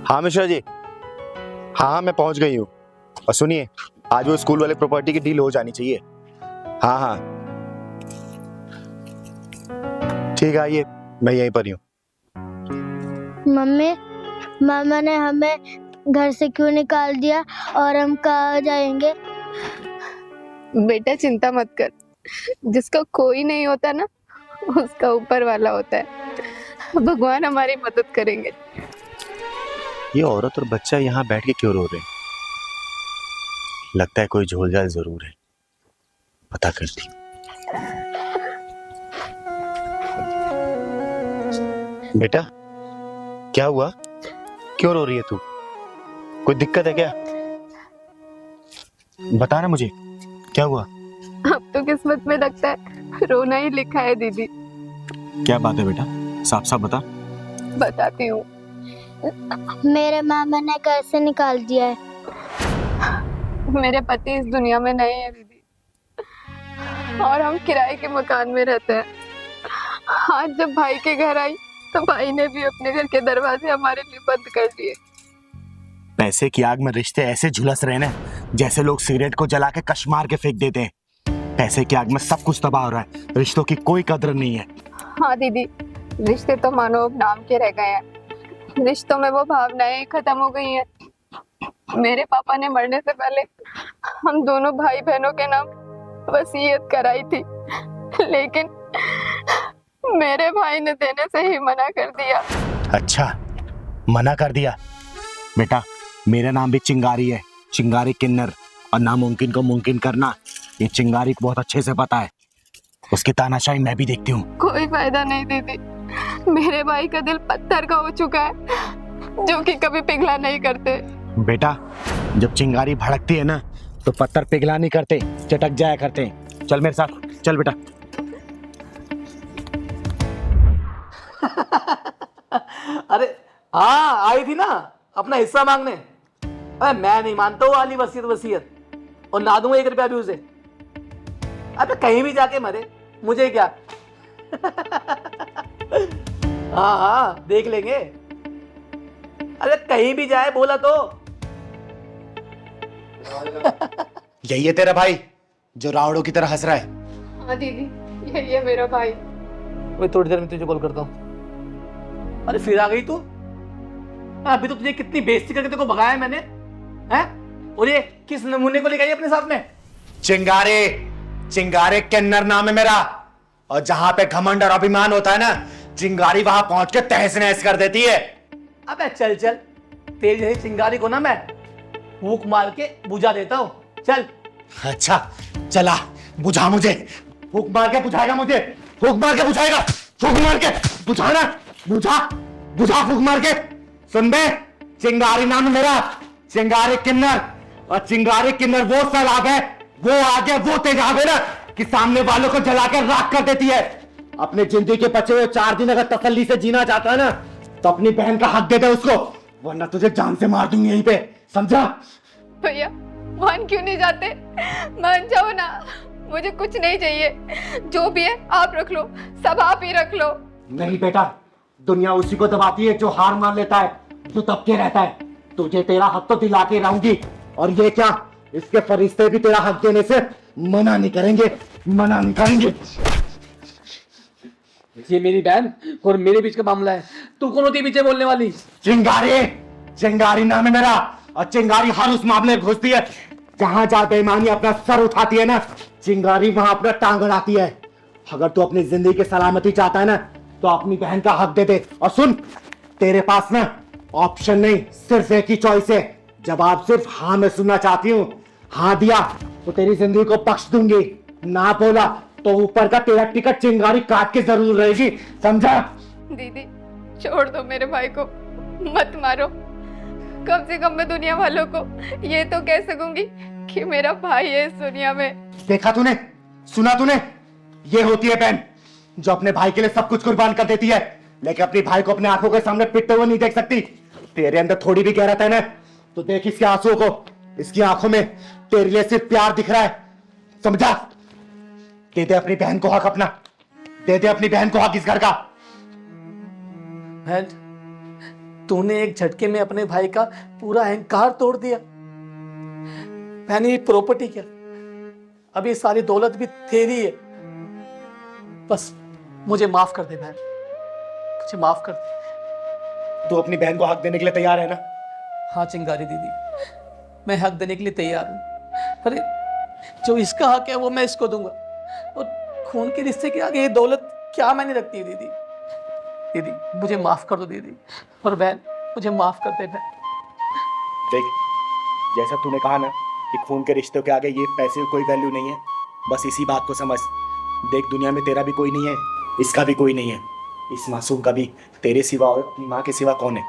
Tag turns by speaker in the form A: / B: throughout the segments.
A: हाँ मिश्रा जी, हाँ मैं पहुंच गई हूँ। और सुनिए, आज वो स्कूल वाले प्रॉपर्टी की डील हो जानी चाहिए। हाँ हाँ ठीक है, आइए, मैं यहीं पर ही हूँ।
B: मम्मी, मामा ने हमें घर से क्यों निकाल दिया और हम कहाँ जाएंगे?
C: बेटा चिंता मत कर, जिसका कोई नहीं होता ना, उसका ऊपर वाला होता है। भगवान हमारी मदद करेंगे।
A: ये औरत और बच्चा यहाँ बैठ के क्यों रो रहे हैं? लगता है कोई झोलझाल जरूर है, पता करती। बेटा क्या हुआ, क्यों रो रही है तू? कोई दिक्कत है क्या? बता ना मुझे, क्या हुआ?
C: अब तो किस्मत में लगता है रोना ही लिखा है दीदी।
A: क्या बात है बेटा, साफ साफ बता।
C: बताती हूँ।
B: मेरे मामा ने घर से निकाल दिया है।
C: मेरे पति इस दुनिया में नहीं है दीदी, और हम किराए के मकान में रहते हैं। आज जब भाई के घर आई तो भाई ने भी अपने घर के दरवाजे हमारे लिए बंद कर दिए।
A: पैसे की आग में रिश्ते ऐसे झुलस रहे ना, जैसे लोग सिगरेट को जला के कश मार के फेंक देते हैं। पैसे की आग में सब कुछ तबाह हो रहा है, रिश्तों की कोई कदर नहीं है।
C: हाँ दीदी, रिश्ते तो मानो अब नाम के रह गए हैं। रिश्तों में वो भावनाएं खत्म हो गई हैं। मेरे पापा ने मरने से पहले हम दोनों भाई बहनों के नाम वसीयत कराई थी, लेकिन मेरे भाई ने देने से ही मना कर दिया।
A: अच्छा, मना कर दिया? बेटा मेरा नाम भी चिंगारी है, चिंगारी किन्नर, और नामुमकिन को मुमकिन करना ये चिंगारी को बहुत अच्छे से पता है। उसकी तानाशाही मैं भी देखती हूँ।
C: कोई फायदा नहीं दीदी, मेरे भाई का दिल पत्थर का हो चुका है, जो कि कभी पिघला नहीं करते।
A: बेटा जब चिंगारी भड़कती है ना, तो पत्थर पिघला नहीं करते, चटक जाया करते हैं। चल मेरे साथ, चल बेटा।
D: अरे हाँ, आई थी ना अपना हिस्सा मांगने। अरे मैं नहीं मानता हूँ वाली वसीयत वसीयत, और ना दूंगा 1 रुपया भी उसे। अबे कहीं भी जाके मरे, मुझे क्या। हाँ हाँ देख लेंगे। अरे कहीं भी जाए बोला तो।
A: यही है तेरा भाई जो रावड़ों की तरह हंस रहा है?
C: हाँ दीदी, यही है मेरा भाई।
D: मैं थोड़ी देर में तुझे कॉल करता हूँ। अरे फिर आ गई तू? अभी तो तुझे कितनी बेइज्जती करके तेरे को भगाया है मैंने, हैं? और ये किस नमूने को लेकर आई अपने साथ में?
A: चिंगारे, चिंगारे किन्नर नाम है मेरा, और जहां पे घमंड और अभिमान होता है ना, चिंगारी वहां पहुंच के तहस नहस कर देती है।
D: अबे चल चल, तेरी जैसी चिंगारी को ना मैं फूंक मार के बुझा देता हूँ। चल।
A: अच्छा चला, बुझा मुझे। फूंक मार के बुझाएगा मुझे, फूंक मार के बुझाएगा, फूंक मार के बुझाना, बुझा बुझा फूंक मार के। सुन बे, चिंगारी नाम है मेरा, चिंगारी किन्नर। और चिंगारी किन्नर वो सैलाब है, वो आगे वो तेजाब है ना, कि सामने वालों को जला के राख कर देती है। अपने जिंदगी के बचे हुए 4 दिन अगर तसल्ली से जीना चाहता है ना, तो अपनी बहन का हक दे दे उसको, वरना तुझे जान से मार दूंगी यहीं पे, समझा?
C: भैया मान क्यों नहीं जाते? मान जाओ ना, मुझे कुछ नहीं चाहिए। जो भी है आप रख लो, सब आप ही रख लो।
A: नहीं बेटा, दुनिया उसी को दबाती है जो हार मान लेता है, जो दबके रहता है। तुझे तेरा हक तो दिला के रहूंगी, और ये क्या, इसके फरिश्ते भी तेरा हक देने से मना नहीं करेंगे, मना नहीं करेंगे।
D: ये मेरी बहन और मेरे बीच का मामला है, तू कौन होती है पीछे बोलने वाली?
A: चिंगारी, चिंगारी नाम है मेरा, और चिंगारी हर उस मामले में घुसती है जहां जहां बेईमानी अपना सर उठाती है ना, चिंगारी वहां अपना टांग अड़ाती है। अगर तू अपनी जिंदगी की सलामती चाहता है ना, तो अपनी बहन का हक दे दे। और सुन, तेरे पास ना ऑप्शन नहीं, सिर्फ एक ही चॉइस है। जवाब सिर्फ हाँ में सुनना चाहती हूँ। हाँ दिया तो तेरी जिंदगी को बख्श दूंगी, ना बोला तो ऊपर का तेरा टिकट चिंगारी काट के जरूर रहेगी, समझा?
C: दीदी छोड़ दो मेरे भाई को, मत मारो। कम से कम मैं दुनिया वालों को ये तो कह सकूंगी कि मेरा भाई है इस दुनिया में।
A: देखा तूने, सुना तूने? ये होती है बहन जो अपने भाई के लिए सब कुछ कुर्बान कर देती है, लेकिन अपनी भाई को अपने आंखों के सामने पिटते हुए नहीं देख सकती। तेरे अंदर थोड़ी भी गहराता है ना, तो देख इसके आंसुओं को, इसकी आंखों में तेरे लिए सिर्फ प्यार दिख रहा है, समझा? दे दे अपनी बहन को हक अपना, दे दे अपनी बहन को हक इस घर का।
D: बहन तूने एक झटके में अपने भाई का पूरा अहंकार तोड़ दिया। मैंने ये प्रॉपर्टी क्या, अब ये सारी दौलत भी तेरी है। बस मुझे माफ कर दे बहन, मुझे माफ कर दे।
A: तू अपनी बहन को हक देने के लिए तैयार है ना?
D: हाँ चिंगारी दीदी, मैं हक देने के लिए तैयार हूँ, पर जो इसका हक है वो मैं इसको दूंगा। और खून के रिश्ते के आगे ये दौलत क्या मैंने रखती है दीदी। दीदी मुझे माफ कर दो दीदी, और बहन मुझे माफ कर दे बहन।
A: देख, जैसा तूने कहा ना कि खून के रिश्तों के आगे ये पैसे की कोई वैल्यू नहीं है, बस इसी बात को समझ। देख, दुनिया में तेरा भी कोई नहीं है, इसका भी कोई नहीं है, इस मासूम का भी तेरे सिवा और अपनी माँ के सिवा कौन है?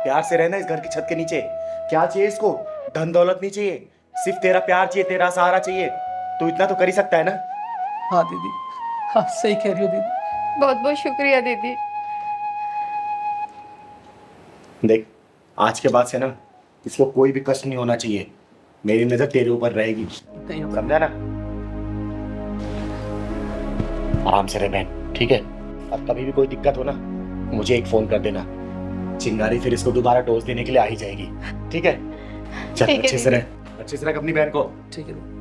A: प्यार से रहना इस घर की छत के नीचे। क्या चाहिए इसको? धन दौलत नहीं चाहिए, सिर्फ तेरा प्यार चाहिए, तेरा सहारा चाहिए। तू इतना तो कर ही सकता है ना?
D: हाँ दीदी, हाँ सही कह रही हो दीदी।
C: बहुत बहुत शुक्रिया दीदी।
A: देख, आज के बाद से ना इसको कोई भी कष्ट नहीं होना चाहिए। मेरी नजर तेरे ऊपर रहेगी,
D: नहीं होगा।
A: समझा ना? आराम से रह बहन, ठीक है? अब कभी भी कोई दिक्कत हो ना मुझे एक फोन कर देना। चिंगारी फिर इसको दोबारा डोज देने के लिए आ ही जाएगी, ठीक है? चल
C: ठीक है
A: अच्छे से रह, अच्छे से रख अपनी बहन को।
D: ठीक है दीदी।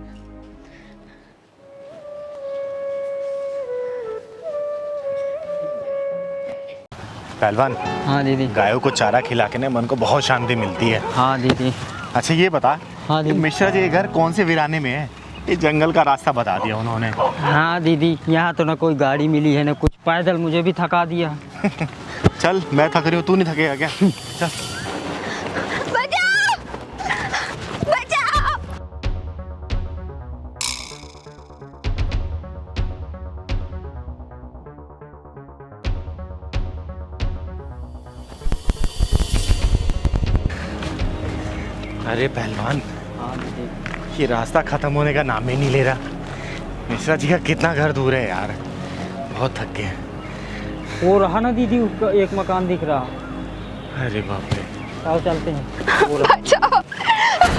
E: पहलवान,
F: हाँ दीदी।
E: गायों को चारा खिला के ना मन को बहुत शांति मिलती है।
F: हाँ दीदी।
E: अच्छा ये बता,
F: हाँ
E: कि
F: दीदी।
E: मिश्रा जी के घर कौन से वीराने में है? ये जंगल का रास्ता बता दिया उन्होंने।
F: हाँ दीदी, यहाँ तो ना कोई गाड़ी मिली है ना कुछ, पैदल मुझे भी थका दिया।
E: चल, मैं थक रही हूँ, तू नहीं थकेगा क्या? चल।
C: बचाओ! बचाओ!
E: अरे पहलवान,
F: हाँ दीदी।
E: ये रास्ता खत्म होने का नाम ही नहीं ले रहा। मिश्रा जी का कितना घर दूर है यार, बहुत थक गए।
F: वो रहा ना दीदी, उसका एक मकान दिख रहा।
E: अरे बाप रे।
F: आओ चलते हैं। वो रहा।
C: बचाओ!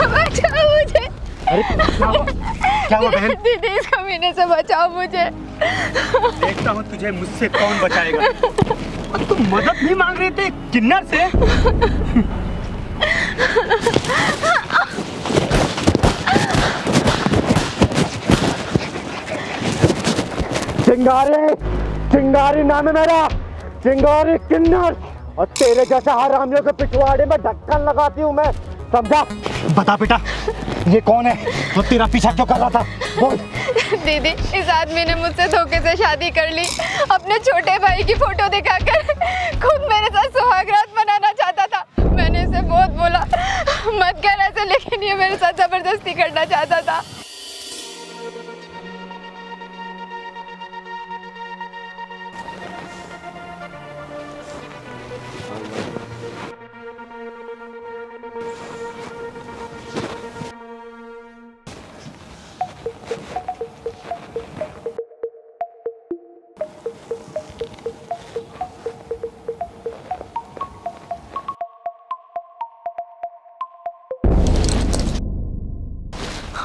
C: बचाओ मुझे!
E: अरे क्या हुआ बहन?
C: दीदी इस कमीने से बचाओ मुझे।
E: देखता हूँ तुझे मुझसे कौन बचाएगा। तुम मदद नहीं मांग रहे थे किन्नर से?
A: चिंगारी, चिंगारी नाम है मेरा, चिंगारी किन्नर। और तेरे जैसे हरामियों के पिछवाड़े में ढक्कन लगाती हूँ मैं, समझा? बता बेटा, ये कौन है? तो तेरा पीछा क्यों कर रहा था? बोल।
C: दीदी, इस आदमी ने मुझसे धोखे से शादी कर ली, अपने छोटे भाई की फोटो दिखाकर खुद मेरे साथ सुहागरात मनाना चाहता था। मैंने इसे बहुत बोला मत कर ऐसे, लेकिन ये मेरे साथ जबरदस्ती करना चाहता था।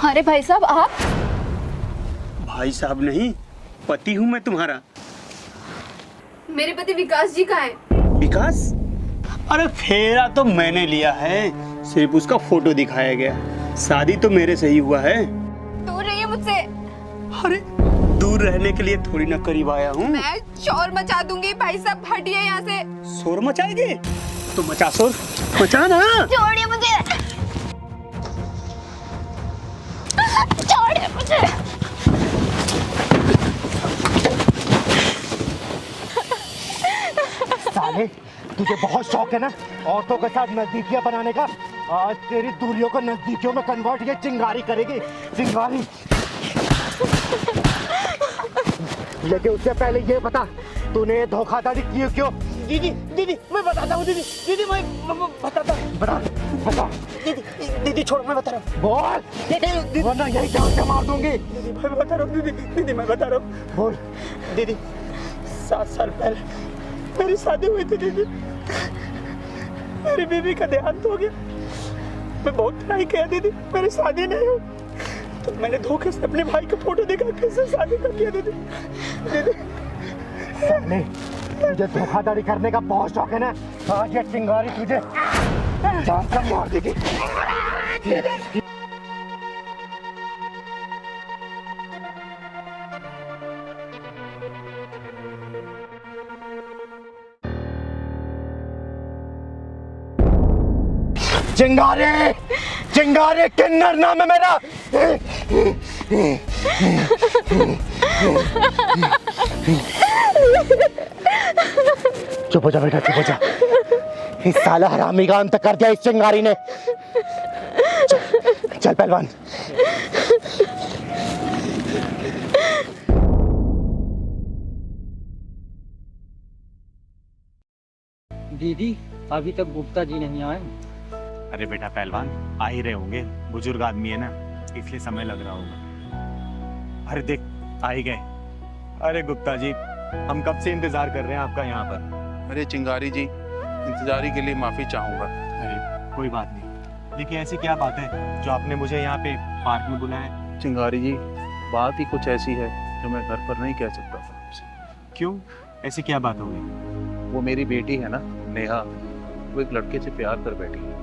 C: अरे भाई साहब, आप?
G: भाई साहब नहीं, पति हूँ मैं तुम्हारा।
C: मेरे पति विकास जी कहाँ हैं?
G: विकास? अरे फेरा तो मैंने लिया है, सिर्फ उसका फोटो दिखाया गया। शादी तो मेरे से ही हुआ है।
C: दूर रहिए मुझसे।
G: अरे दूर रहने के लिए थोड़ी ना करीब आया हूँ।
C: मैं शोर मचा दूंगी। भाई साहब हटिए यहाँ से।
G: शोर मचाएंगे तो मचा, शोर मचा ना।
C: छोड़िए मुझे, छोड़िए मुझे।
A: साले, तुझे बहुत शौक है ना औरतों के साथ नजदीकियां बनाने का। आज तेरी दूरियों को नजदीकियों में कन्वर्ट ये चिंगारी करेगी, चिंगारी। लेकिन उससे पहले ये बता, तूने धोखाधड़ी की क्यों?
G: दीदी दीदी मैं बताता हूँ। दीदी दीदी मैं बताता हूँ।
A: बता, बता।
G: दीदी दीदी छोड़, मैं बता रहा हूँ।
A: बोल, वरना यही जान से मार दूंगी।
G: दीदी मैं बता रहा हूँ। दीदी दीदी मैं बता रहा हूँ।
A: बोल।
G: दीदी 7 साल पहले मेरी शादी हुई थी। दीदी मेरी बीवी का देहांत हो गया। मैं बहुत ट्राई किया दीदी, मेरी शादी नहीं हुई। तो मैंने धोखे से अपने भाई का फोटो दिखा कैसे शादी कर लिया। दीदी दीदी
A: साले, तुझे धोखाधड़ी करने का बहुत शौक है ना, आज ये चिंगारी तुझे जान से मार देगी। चिंगारे, चिंगारे किन्नर नाम है मेरा। चुप हो जा बेटा, चुप हो जा। इस साला हरामी का अंत कर दिया इस चिंगारी ने। चल पहलवान।
F: दीदी अभी तक गुप्ता जी नहीं आए।
E: अरे बेटा पहलवान, आ ही रहे होंगे, बुजुर्ग आदमी है ना, इसलिए समय लग रहा होगा। अरे देख, आ ही गए। अरे गुप्ता जी, हम कब से इंतजार कर रहे हैं आपका यहाँ पर।
H: अरे चिंगारी जी, इंतजारी के लिए माफी चाहूंगा।
E: अरे कोई बात नहीं, लेकिन ऐसी क्या बात है जो आपने मुझे यहाँ पे पार्क में बुलाया?
H: चिंगारी जी, बात ही कुछ ऐसी है जो मैं घर पर नहीं कह सकता था आपसे।
E: क्यों, ऐसी क्या बात हो गई?
H: वो मेरी बेटी है ना, नेहा, वो एक लड़के से प्यार कर बैठी है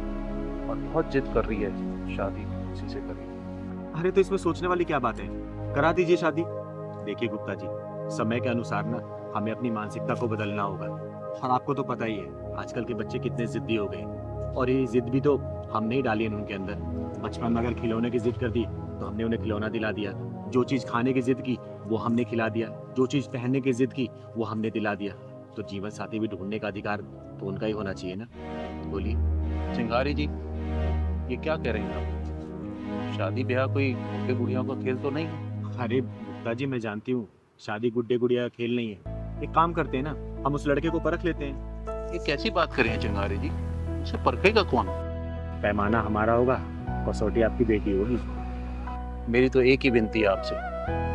H: और बहुत जिद कर रही है शादी उसी से करेगी।
E: अरे तो इसमें सोचने वाली क्या बात है, करा दीजिए शादी। देखिए गुप्ता जी, समय के अनुसार ना हमें अपनी मानसिकता को बदलना होगा। और आपको तो पता ही है आजकल के बच्चे कितने जिद्दी हो गए, और ये जिद भी तो हमने ही डाली है उनके अंदर। बचपन में अगर खिलौने की जिद कर दी तो हमने उन्हें खिलौना दिला दिया, जो चीज़ खाने की जिद की वो हमने खिला दिया, जो चीज़ पहनने की जिद की वो हमने दिला दिया। तो जीवन साथी भी ढूंढने का अधिकार तो उनका ही होना चाहिए ना। बोलिए
H: चिंगारी जी, ये क्या कह रही हैं आप? शादी ब्याह कोई बुढ़े बुढ़ियों का खेल तो नहीं?
E: अरे गुप्ता जी, मैं जानती हूँ शादी गुड्डे गुड़िया का खेल नहीं है। एक काम करते हैं ना, हम उस लड़के को परख लेते हैं।
H: ये कैसी बात कर रही हैं चिंगारी जी? उसे परखेगा कौन?
E: पैमाना हमारा होगा, कसौटी आपकी बेटी होगी।
H: मेरी तो एक ही विनती है आपसे,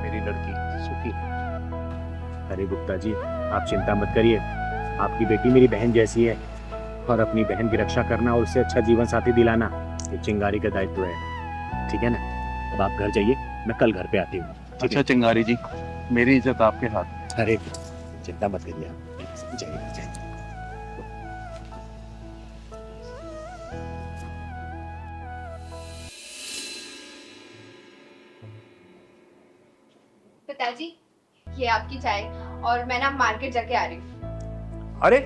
H: मेरी लड़की सुखी है।
E: अरे गुप्ता जी, आप चिंता मत करिए, आपकी बेटी मेरी बहन जैसी है, और अपनी बहन की रक्षा करना और उससे अच्छा जीवन साथी दिलाना ये चिंगारी का दायित्व है। ठीक है ना? अब आप घर जाइए, मैं कल घर पे आती हूँ।
H: अच्छा चिंगारी जी, मेरी इज्जत आपके हाथ।
E: अरे चिंता मत करिए आप, जाइए जाइए।
C: पिताजी, ये आपकी चाय, और मैं ना मार्केट जाके आ रही हूँ।
H: अरे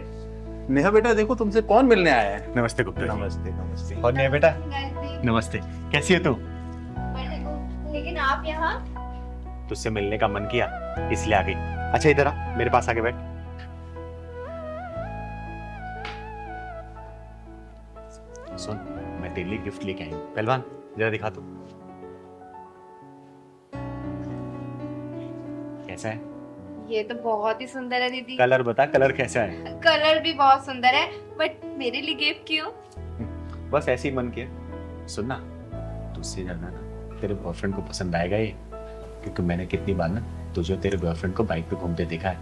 H: नेहा बेटा, देखो तुमसे कौन मिलने आया है।
E: नमस्ते गुप्ता जी।
H: नमस्ते नमस्ते।
E: और नेहा बेटा, नमस्ते। कैसी है तू?
C: लेकिन आप यहाँ?
E: तुझसे मिलने का मन किया इसलिए आ गई। अच्छा इधर आ, मेरे पास आके बैठ। सुन, मैं तेरे लिए गिफ्ट लेके आई हूँ। पहलवान जरा दिखा तू, कैसा है?
C: ये तो बहुत ही सुंदर है दीदी।
E: कलर बता, कलर कैसा है?
C: कलर भी बहुत सुंदर है, बट मेरे लिए गिफ्ट क्यों?
E: बस ऐसे ही मन किया। सुन ना, तुझसे ज्यादा ना तेरे बॉयफ्रेंड को पसंद आएगा ये, क्योंकि मैंने कितनी बार ना तुझे तेरे बॉयफ्रेंड को बाइक पे घूमते देखा है,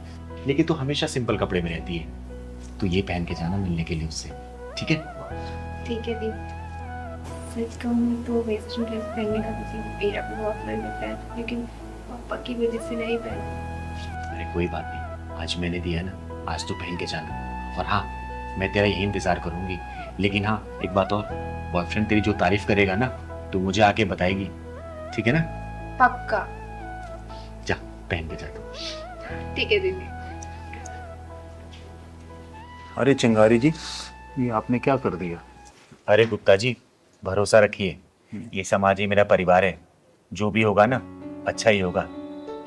E: लेकिन तू हमेशा सिंपल कपड़े में रहती है। तू ये पहन के जाना मिलने के लिए उससे, ठीक है?
C: ठीक है दीदी। सच कहूँ तो वेस्टर्न ड्रेस पहनने का मुझे मेरा भी बहुत मन करता है, लेकिन पापा की वजह से नहीं पहन।
E: अरे कोई बात नहीं, आज मैंने दिया ना, आज तो पहन के जाना। और हाँ, मैं तेरा यही इंतजार करूंगी। लेकिन हाँ, एक बात और, बॉयफ्रेंड तेरी जो तारीफ करेगा ना, तू मुझे आके बताएगी, ठीक है ना?
C: पक्का।
E: जा पहन के जा तू।
C: ठीक है दीदी।
H: अरे चिंगारी जी, ये आपने क्या कर दिया?
E: अरे गुप्ता जी, भरोसा रखिए, ये समाज ही मेरा परिवार है। जो भी होगा ना, अच्छा ही होगा,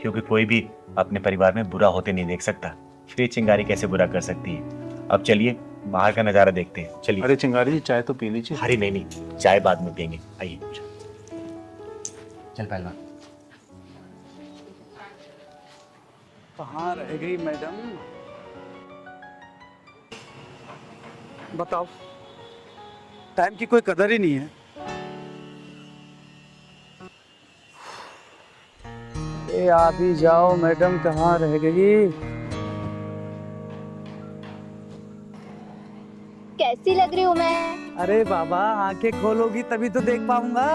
E: क्योंकि कोई भी अपने परिवार में बुरा होते नहीं देख सकता। फिर चिंगारी कैसे बुरा कर सकती है? अब चलिए बाहर का नजारा देखते हैं, चलिए।
H: अरे चिंगारी जी, चाय तो पी लीजिए।
E: अरे नहीं नहीं, चाय बाद में पियेंगे, आइए। चल पहलवान।
G: कहाँ रह गई मैडम? बताओ, टाइम की कोई कदर ही नहीं है। ए आप ही जाओ मैडम, कहाँ रह गई?
B: कैसी लग रही हूँ मैं?
G: अरे बाबा, आंखें खोलोगी तभी तो देख पाऊंगा।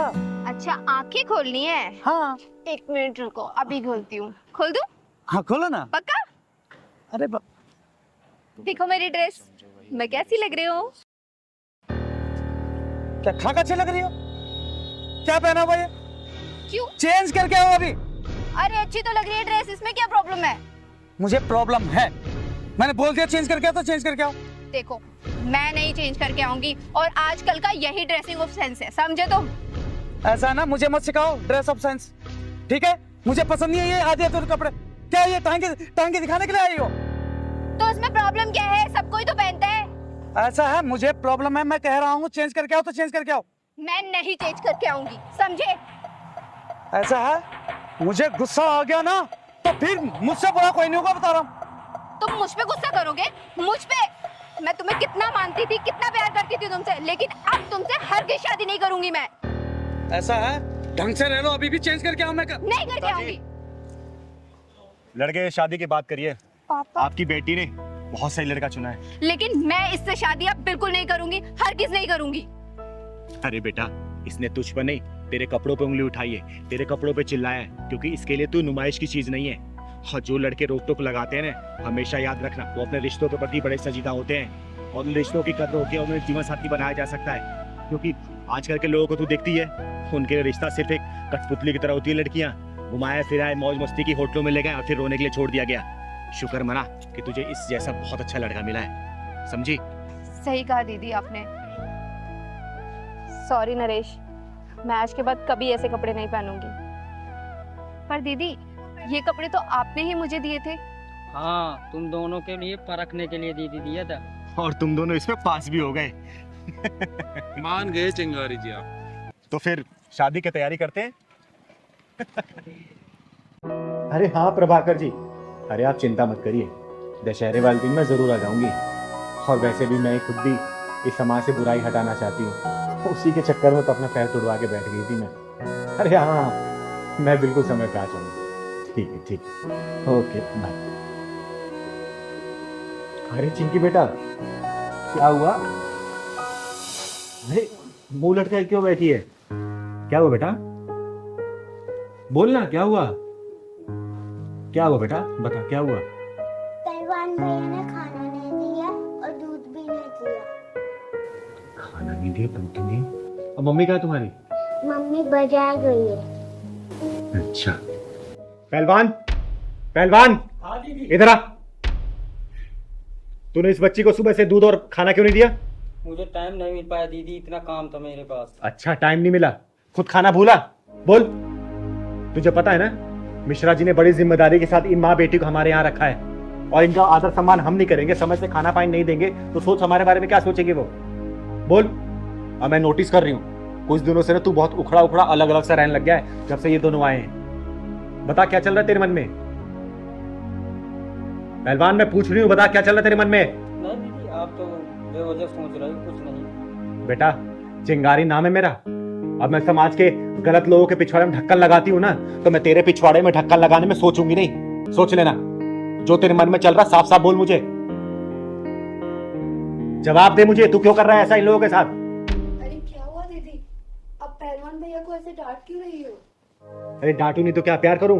C: अच्छा, आंखें खोलनी है?
G: हाँ।
C: एक मिनट रुको, अभी खोलती हूँ। खोल दूँ?
G: हाँ खोलो ना।
C: पक्का?
G: अरे
C: देखो मेरी ड्रेस। मैं कैसी लग रही हूँ?
G: क्या खाक अच्छे लग रही हो? क्या पहना हुआ ये?
C: क्यों?
G: चेंज करके आओ अभी।
C: अरे अच्छी तो लग रही है ड्रेस, इसमें क्या प्रॉब्लम है?
G: मुझे प्रॉब्लम है, मैंने बोल दिया चेंज करके आओ तो चेंज करके आओ।
C: देखो, मैं नहीं चेंज करके आऊंगी और आजकल का यही ड्रेसिंग ऑफ सेंस है, समझे तुम?
G: ऐसा ना, मुझे मत सिखाओ ड्रेस ऑफ सेंस, ठीक है? मुझे पसंद नहीं है ये आधे अधूरे कपड़े। क्या ये टांगे दिखाने के लिए आई हो?
C: तो इसमें प्रॉब्लम क्या है? सब कोई तो पहनता है।
G: ऐसा है, मुझे प्रॉब्लम है, मैं कह रहा हूँ चेंज करके आओ तो चेंज करके आओ।
C: मैं नहीं चेंज करके आऊंगी, समझे?
G: ऐसा है, मुझे गुस्सा आ गया ना तो फिर मुझसे बुरा कोई नहीं होगा, बता रहा हूँ।
C: तुम मुझ पे गुस्सा करोगे? मुझ पे? मैं तुम्हें कितना मानती थी, कितना प्यार करती थी तुमसे, लेकिन अब तुमसे हरगिज़ शादी नहीं करूंगी मैं।
G: ऐसा है, ढंग से रह लो, अभी भी चेंज करके आओ। मैं
C: नहीं करके आऊंगी।
E: लड़के शादी की बात करिए।
C: पापा,
E: आपकी बेटी ने बहुत सही लड़का चुना है।
C: लेकिन मैं इससे शादी अब बिल्कुल नहीं करूंगी, हरगिज़ नहीं करूंगी।
E: अरे बेटा, इसने तुझ पर नहीं तेरे कपड़ों पे उंगली उठाई है, तेरे कपड़ों पे चिल्लाया है, क्योंकि इसके लिए तू नुमाइश की चीज नहीं है। और जो लड़के रोक टोक लगाते हैं ना, हमेशा याद रखना, वो अपने रिश्तों के प्रति बड़े संजीदा होते हैं और उन रिश्तों की कदर होकर उन्हें जीवन साथी बनाया जा सकता है। क्योंकि आजकल के लोगों को तू देखती है, उनके रिश्ता सिर्फ एक कठपुतली की तरह होती है। लड़कियां घुमाए फिराए मौज मस्ती की होटलों में ले गए और फिर रोने के लिए छोड़ दिया गया। शुक्र मना कि तुझे इस जैसा बहुत अच्छा लड़का मिला है, समझी?
C: सही कहा दीदी आपने। सॉरी नरेश, मैं आज के बाद कभी ऐसे कपड़े नहीं पहनूंगी। पर दीदी, ये कपड़े तो आपने ही मुझे दिए थे।
F: हाँ, तुम दोनों के लिए परखने के लिए दीदी दिया था।
E: और तुम दोनों इसमें पास भी हो गए।
H: मान गए चिंगारी जी आप।
E: तो फिर शादी की तैयारी करते हैं। अरे हाँ प्रभाकर जी, अरे आप चिंता मत करिए, दशहरे वाले दिन मैं जरूर आ जाऊंगी। और वैसे भी मैं खुद भी इस समाज से बुराई हटाना चाहती हूँ, उसी के चक्कर में तो अपना पैर तुड़वा के बैठ गई थी मैं। अरे हाँ, मैं बिल्कुल समय पे आ जाऊंगी। ठीक है, ठीक है, ओके बाय। अरे चिंकी बेटा, क्या हुआ? अरे मुंह लटका क्यों बैठी है? क्या हुआ बेटा? बोलना, क्या हुआ? क्या हुआ बेटा, बता क्या हुआ?
B: पहलवान भैया ने खाना नहीं दिया और दूध भी नहीं दिया।
E: खाना नहीं दिया, दूध नहीं दिया। और मम्मी कहाँ है तुम्हारी?
B: मम्मी बाजार गई है।
E: अच्छा। पहलवान, पहलवान, इधर आ। तूने इस बच्ची को सुबह से दूध और खाना क्यों नहीं दिया?
F: मुझे टाइम नहीं मिल पाया दीदी, इतना काम था मेरे पास।
E: अच्छा, टाइम नहीं मिला, खुद खाना भूला? बोल। तुझे पता है ना, मिश्रा जी ने बड़ी जिम्मेदारी के साथ इन माँ बेटी को हमारे यहाँ रखा है और इनका आदर सम्मान हम नहीं करेंगे, समय से खाना पानी नहीं देंगे तो सोच हमारे बारे में क्या सोचेंगे वो। बोल। अब मैं नोटिस कर रही हूँ कुछ दिनों से ना तू बहुत उखड़ा उखड़ा अलग अलग सा रहने लग गया है जब से ये दोनों आए हैं। बता क्या चल रहा है तेरे मन में? पहलवान मैं पूछ रही हूँ, बता क्या चल रहा है तेरे मन में?
F: नहीं दीदी, आप तो बेवजह सोच रहे हो, कुछ नहीं।
E: बेटा, चिंगारी नाम है मेरा। अब मैं समाज के गलत लोगों के पिछवाड़े में ढक्कन लगाती हूँ ना, तो मैं तेरे पिछवाड़े में ढक्कन लगाने में सोचूंगी नहीं। सोच लेना, जो तेरे मन में चल रहा साफ साफ बोल मुझे। जवाब दे मुझे, तू क्यों कर रहा है ऐसा इन लोगों के साथ?
C: अरे क्या हुआ दीदी, अब पहलवान भैया को ऐसे डांट क्यों रही हो?
E: अरे डांटू नहीं तो क्या प्यार करूं?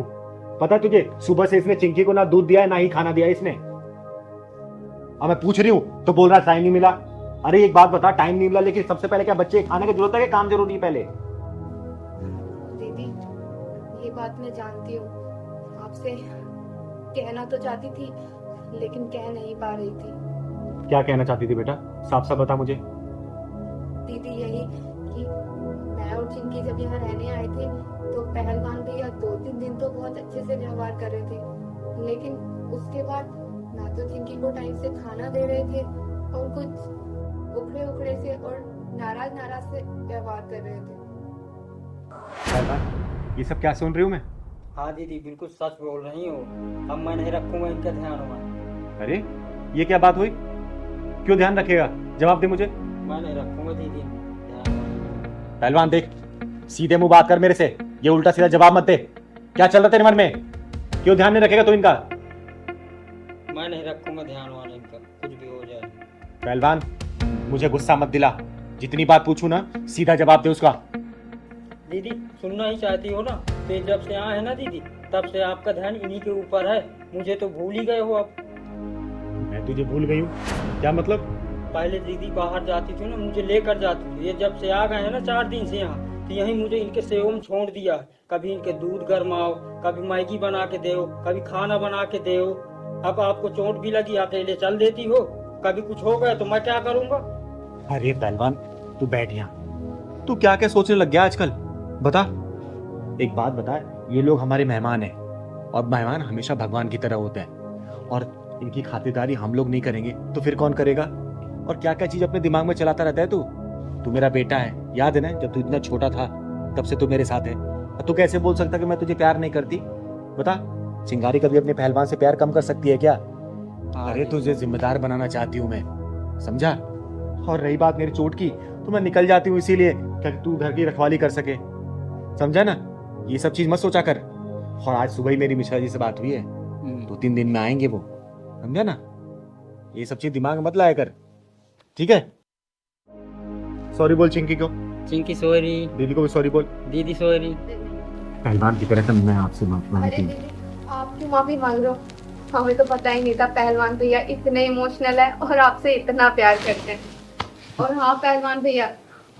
E: पता तुझे, सुबह से इसने चिंकी को ना दूध दिया है ना ही खाना दिया है इसने। अब मैं पूछ रही हूँ तो बोल रहा टाइम नहीं मिला। अरे एक बात बता, टाइम नहीं मिला लेकिन सबसे पहले क्या बच्चे खाने की जरूरत है कि काम जरूरी है पहले?
C: दीदी, ये बात मैं जानती हूँ, आपसे कहना तो चाहती थी लेकिन कह नहीं पा रही थी।
E: क्या कहना चाहती थी बेटा, साफ साफ बता मुझे।
C: दीदी यही कि मैं और चिंकी जब यहाँ रहने आए थे तो पहलवान भैया 2-3 दिन तो बहुत अच्छे से व्यवहार कर रहे थे, लेकिन उसके बाद ना तो चिंकी को टाइम से खाना दे रहे थे और कुछ उखड़े उखड़े से और नाराज से व्यवहार कर रहे थे।
E: ये सब क्या सुन रही हूँ मैं?
F: हाँ दीदी, बिल्कुल सच बोल रही हो। अब मैं नहीं रखूंगा इनका ध्यान हुआ।
E: अरे ये क्या बात हुई? क्यों ध्यान रखेगा? जवाब दे मुझे।
F: मैं नहीं रखूंगा दीदी ध्यान।
E: पहलवान देख, सीधे मुंह बात कर मेरे से, ये उल्टा सीधा जवाब मत दे। क्या चल रहा तेरे मन में? क्यों ध्यान नहीं रखेगा तू इनका?
F: मैं नहीं रखूंगा ध्यान वाला इनका, कुछ भी हो जाए।
E: पहलवान मुझे गुस्सा मत दिला, जितनी बात पूछू ना सीधा जवाब दे उसका।
F: दीदी सुनना ही चाहती हो ना, तो जब से आए हैं ना दीदी, तब से आपका ध्यान इन्हीं के ऊपर है। मुझे तो भूल ही गए हो अब।
E: मैं तुझे भूल गई हूँ? क्या मतलब?
F: पहले दीदी बाहर जाती थी ना, मुझे लेकर जाती थी। ये जब से आ गए हैं ना 4 दिन से यहाँ, तो यहीं मुझे इनके सेवा में छोड़ दिया। कभी इनके दूध गरमाओ, कभी मैगी बना के दो, कभी खाना बना के दो। अब आपको चोट भी लगी, अकेले चल देती हो, कभी कुछ हो गया तो मैं क्या करूँगा?
E: अरे पहलवान, तू बैठ यहाँ। तू क्या क्या सोचने लग गया आजकल? बता, एक बात बता, ये लोग हमारे मेहमान हैं और मेहमान हमेशा भगवान की तरह होते हैं, और इनकी खातिरदारी हम लोग नहीं करेंगे तो फिर कौन करेगा? और क्या क्या चीज अपने दिमाग में चलाता रहता है तू मेरा बेटा है, याद है ना जब तू इतना छोटा था तब से तू मेरे साथ है। तू कैसे बोल सकता कि मैं तुझे प्यार नहीं करती? बता, चिंगारी कभी अपने पहलवान से प्यार कम कर सकती है क्या? अरे तुझे जिम्मेदार बनाना चाहती हूँ मैं, समझा? और रही बात मेरी चोट की, तो मैं निकल जाती हूँ इसीलिए कि तू घर की रखवाली कर सके, समझा ना? ये सब चीज मत सोचा कर। और आज सुबह ही मेरी मिश्रा जी से बात हुई है, 2-3 दिन में आएंगे वो, समझा ना? ये सब चीज दिमाग में मत लाया कर, ठीक है? सॉरी बोल चिंकी को।
F: चिंकी सॉरी,
E: दीदी को भी सॉरी बोल।
F: दीदी सॉरी।
E: पहलवान की तरह मैं आपसे माफी
C: अरे
E: मांगती हूँ।
C: दीदी, आप क्यों माफी मांग रहे हो? हमें तो पता ही नहीं था पहलवान भैया इतने इमोशनल है और आपसे इतना प्यार करते हैं। और हाँ पहलवान भैया,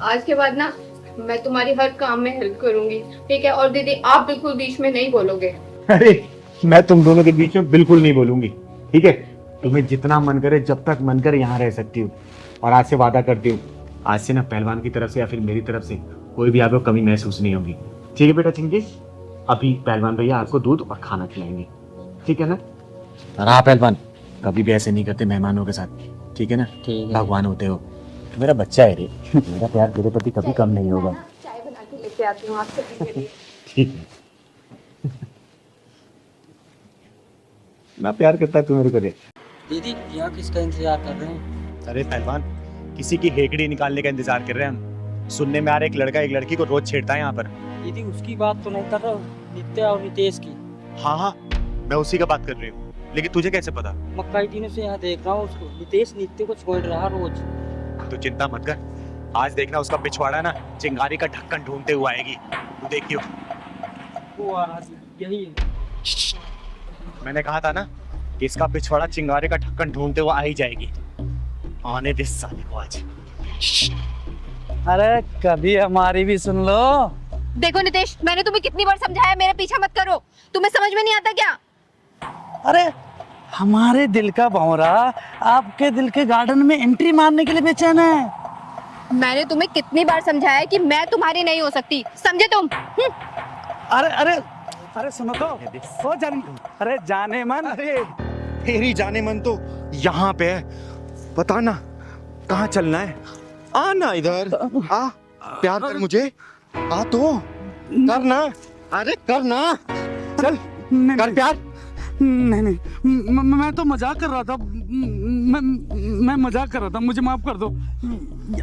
C: आज के बाद ना मैं तुम्हारी हर काम में हेल्प करूंगी, ठीक है? और दीदी आप बिल्कुल बीच में नहीं बोलोगे।
E: अरे मैं तुम दोनों के बीच में बिल्कुल नहीं बोलूंगी, ठीक है? तुम्हें जितना मन करे, जब तक मन करे यहाँ रह सकती हूँ। और आज से वादा करती हूँ, आज से ना पहलवान की तरफ से या फिर मेरी तरफ से कोई भी आपको कमी महसूस नहीं होगी, ठीक है बेटा चिंकी? अभी पहलवान भैया आपको दूध और खाना खिलाएंगे, ठीक है ना? और हाँ पहलवान, कभी भी ऐसे नहीं करते मेहमानों के साथ, ठीक है ना?
F: ठीक है।
E: भगवान होते हो, मेरा बच्चा है रे, मेरा प्यार तेरे प्रति कभी कम नहीं होगा,
C: चाय बना के लेके आती हूँ आपसे पीने के लिए।
E: ठीक है? ना प्यार करता है तू मेरे को रे।
F: दीदी यहाँ किसका इंतजार कर रहे हैं?
E: अरे पहलवान, किसी की हेकड़ी निकालने का इंतजार कर रहे हैं हम। सुनने में आ रहा है एक लड़का एक लड़की को रोज छेड़ता है यहाँ पर।
F: दीदी उसकी बात तो नहीं कर रहा हूँ, नित्या और नितेश की।
E: हाँ हाँ, मैं उसी का बात कर रही हूँ, लेकिन तुझे कैसे पता?
F: मैं कई दिनों से यहाँ देख रहा हूँ उसको। नितेश नित्य को छोड़ रहा रोज।
E: तू चिंता मत कर, आज देखना उसका पिछवाड़ा ना चिंगारी का ढक्कन ढूंढते हुए आएगी, तू देखियो।
F: वो आज यही है।
E: मैंने कहा था ना कि इसका पिछवाड़ा चिंगारी का ढक्कन ढूंढते हुए आ ही जाएगी। आने दे साले को आज।
I: अरे कभी हमारी भी सुन लो।
C: देखो नितेश, मैंने तुम्हें कितनी बार समझाया मेरा पीछा मत करो, तुम्हें समझ में नहीं आता क्या?
I: अरे हमारे दिल का भंवरा आपके दिल के गार्डन में एंट्री मारने के लिए बेचैन है।
C: मैंने तुम्हें कितनी बार समझाया कि मैं तुम्हारी नहीं हो सकती, समझे तुम?
I: अरे अरे अरे सुनो तो, ओ अरे जाने मन।
A: अरे तेरी जाने मन तो यहाँ पे है, बता ना कहाँ चलना है? आ ना इधर आ, प्यार कर मुझे, आ तो कर ना, अरे कर ना, चल कर प्यार।
I: नहीं नहीं, मैं तो मजाक कर रहा था। मैं मजाक कर रहा था, मुझे माफ कर दो।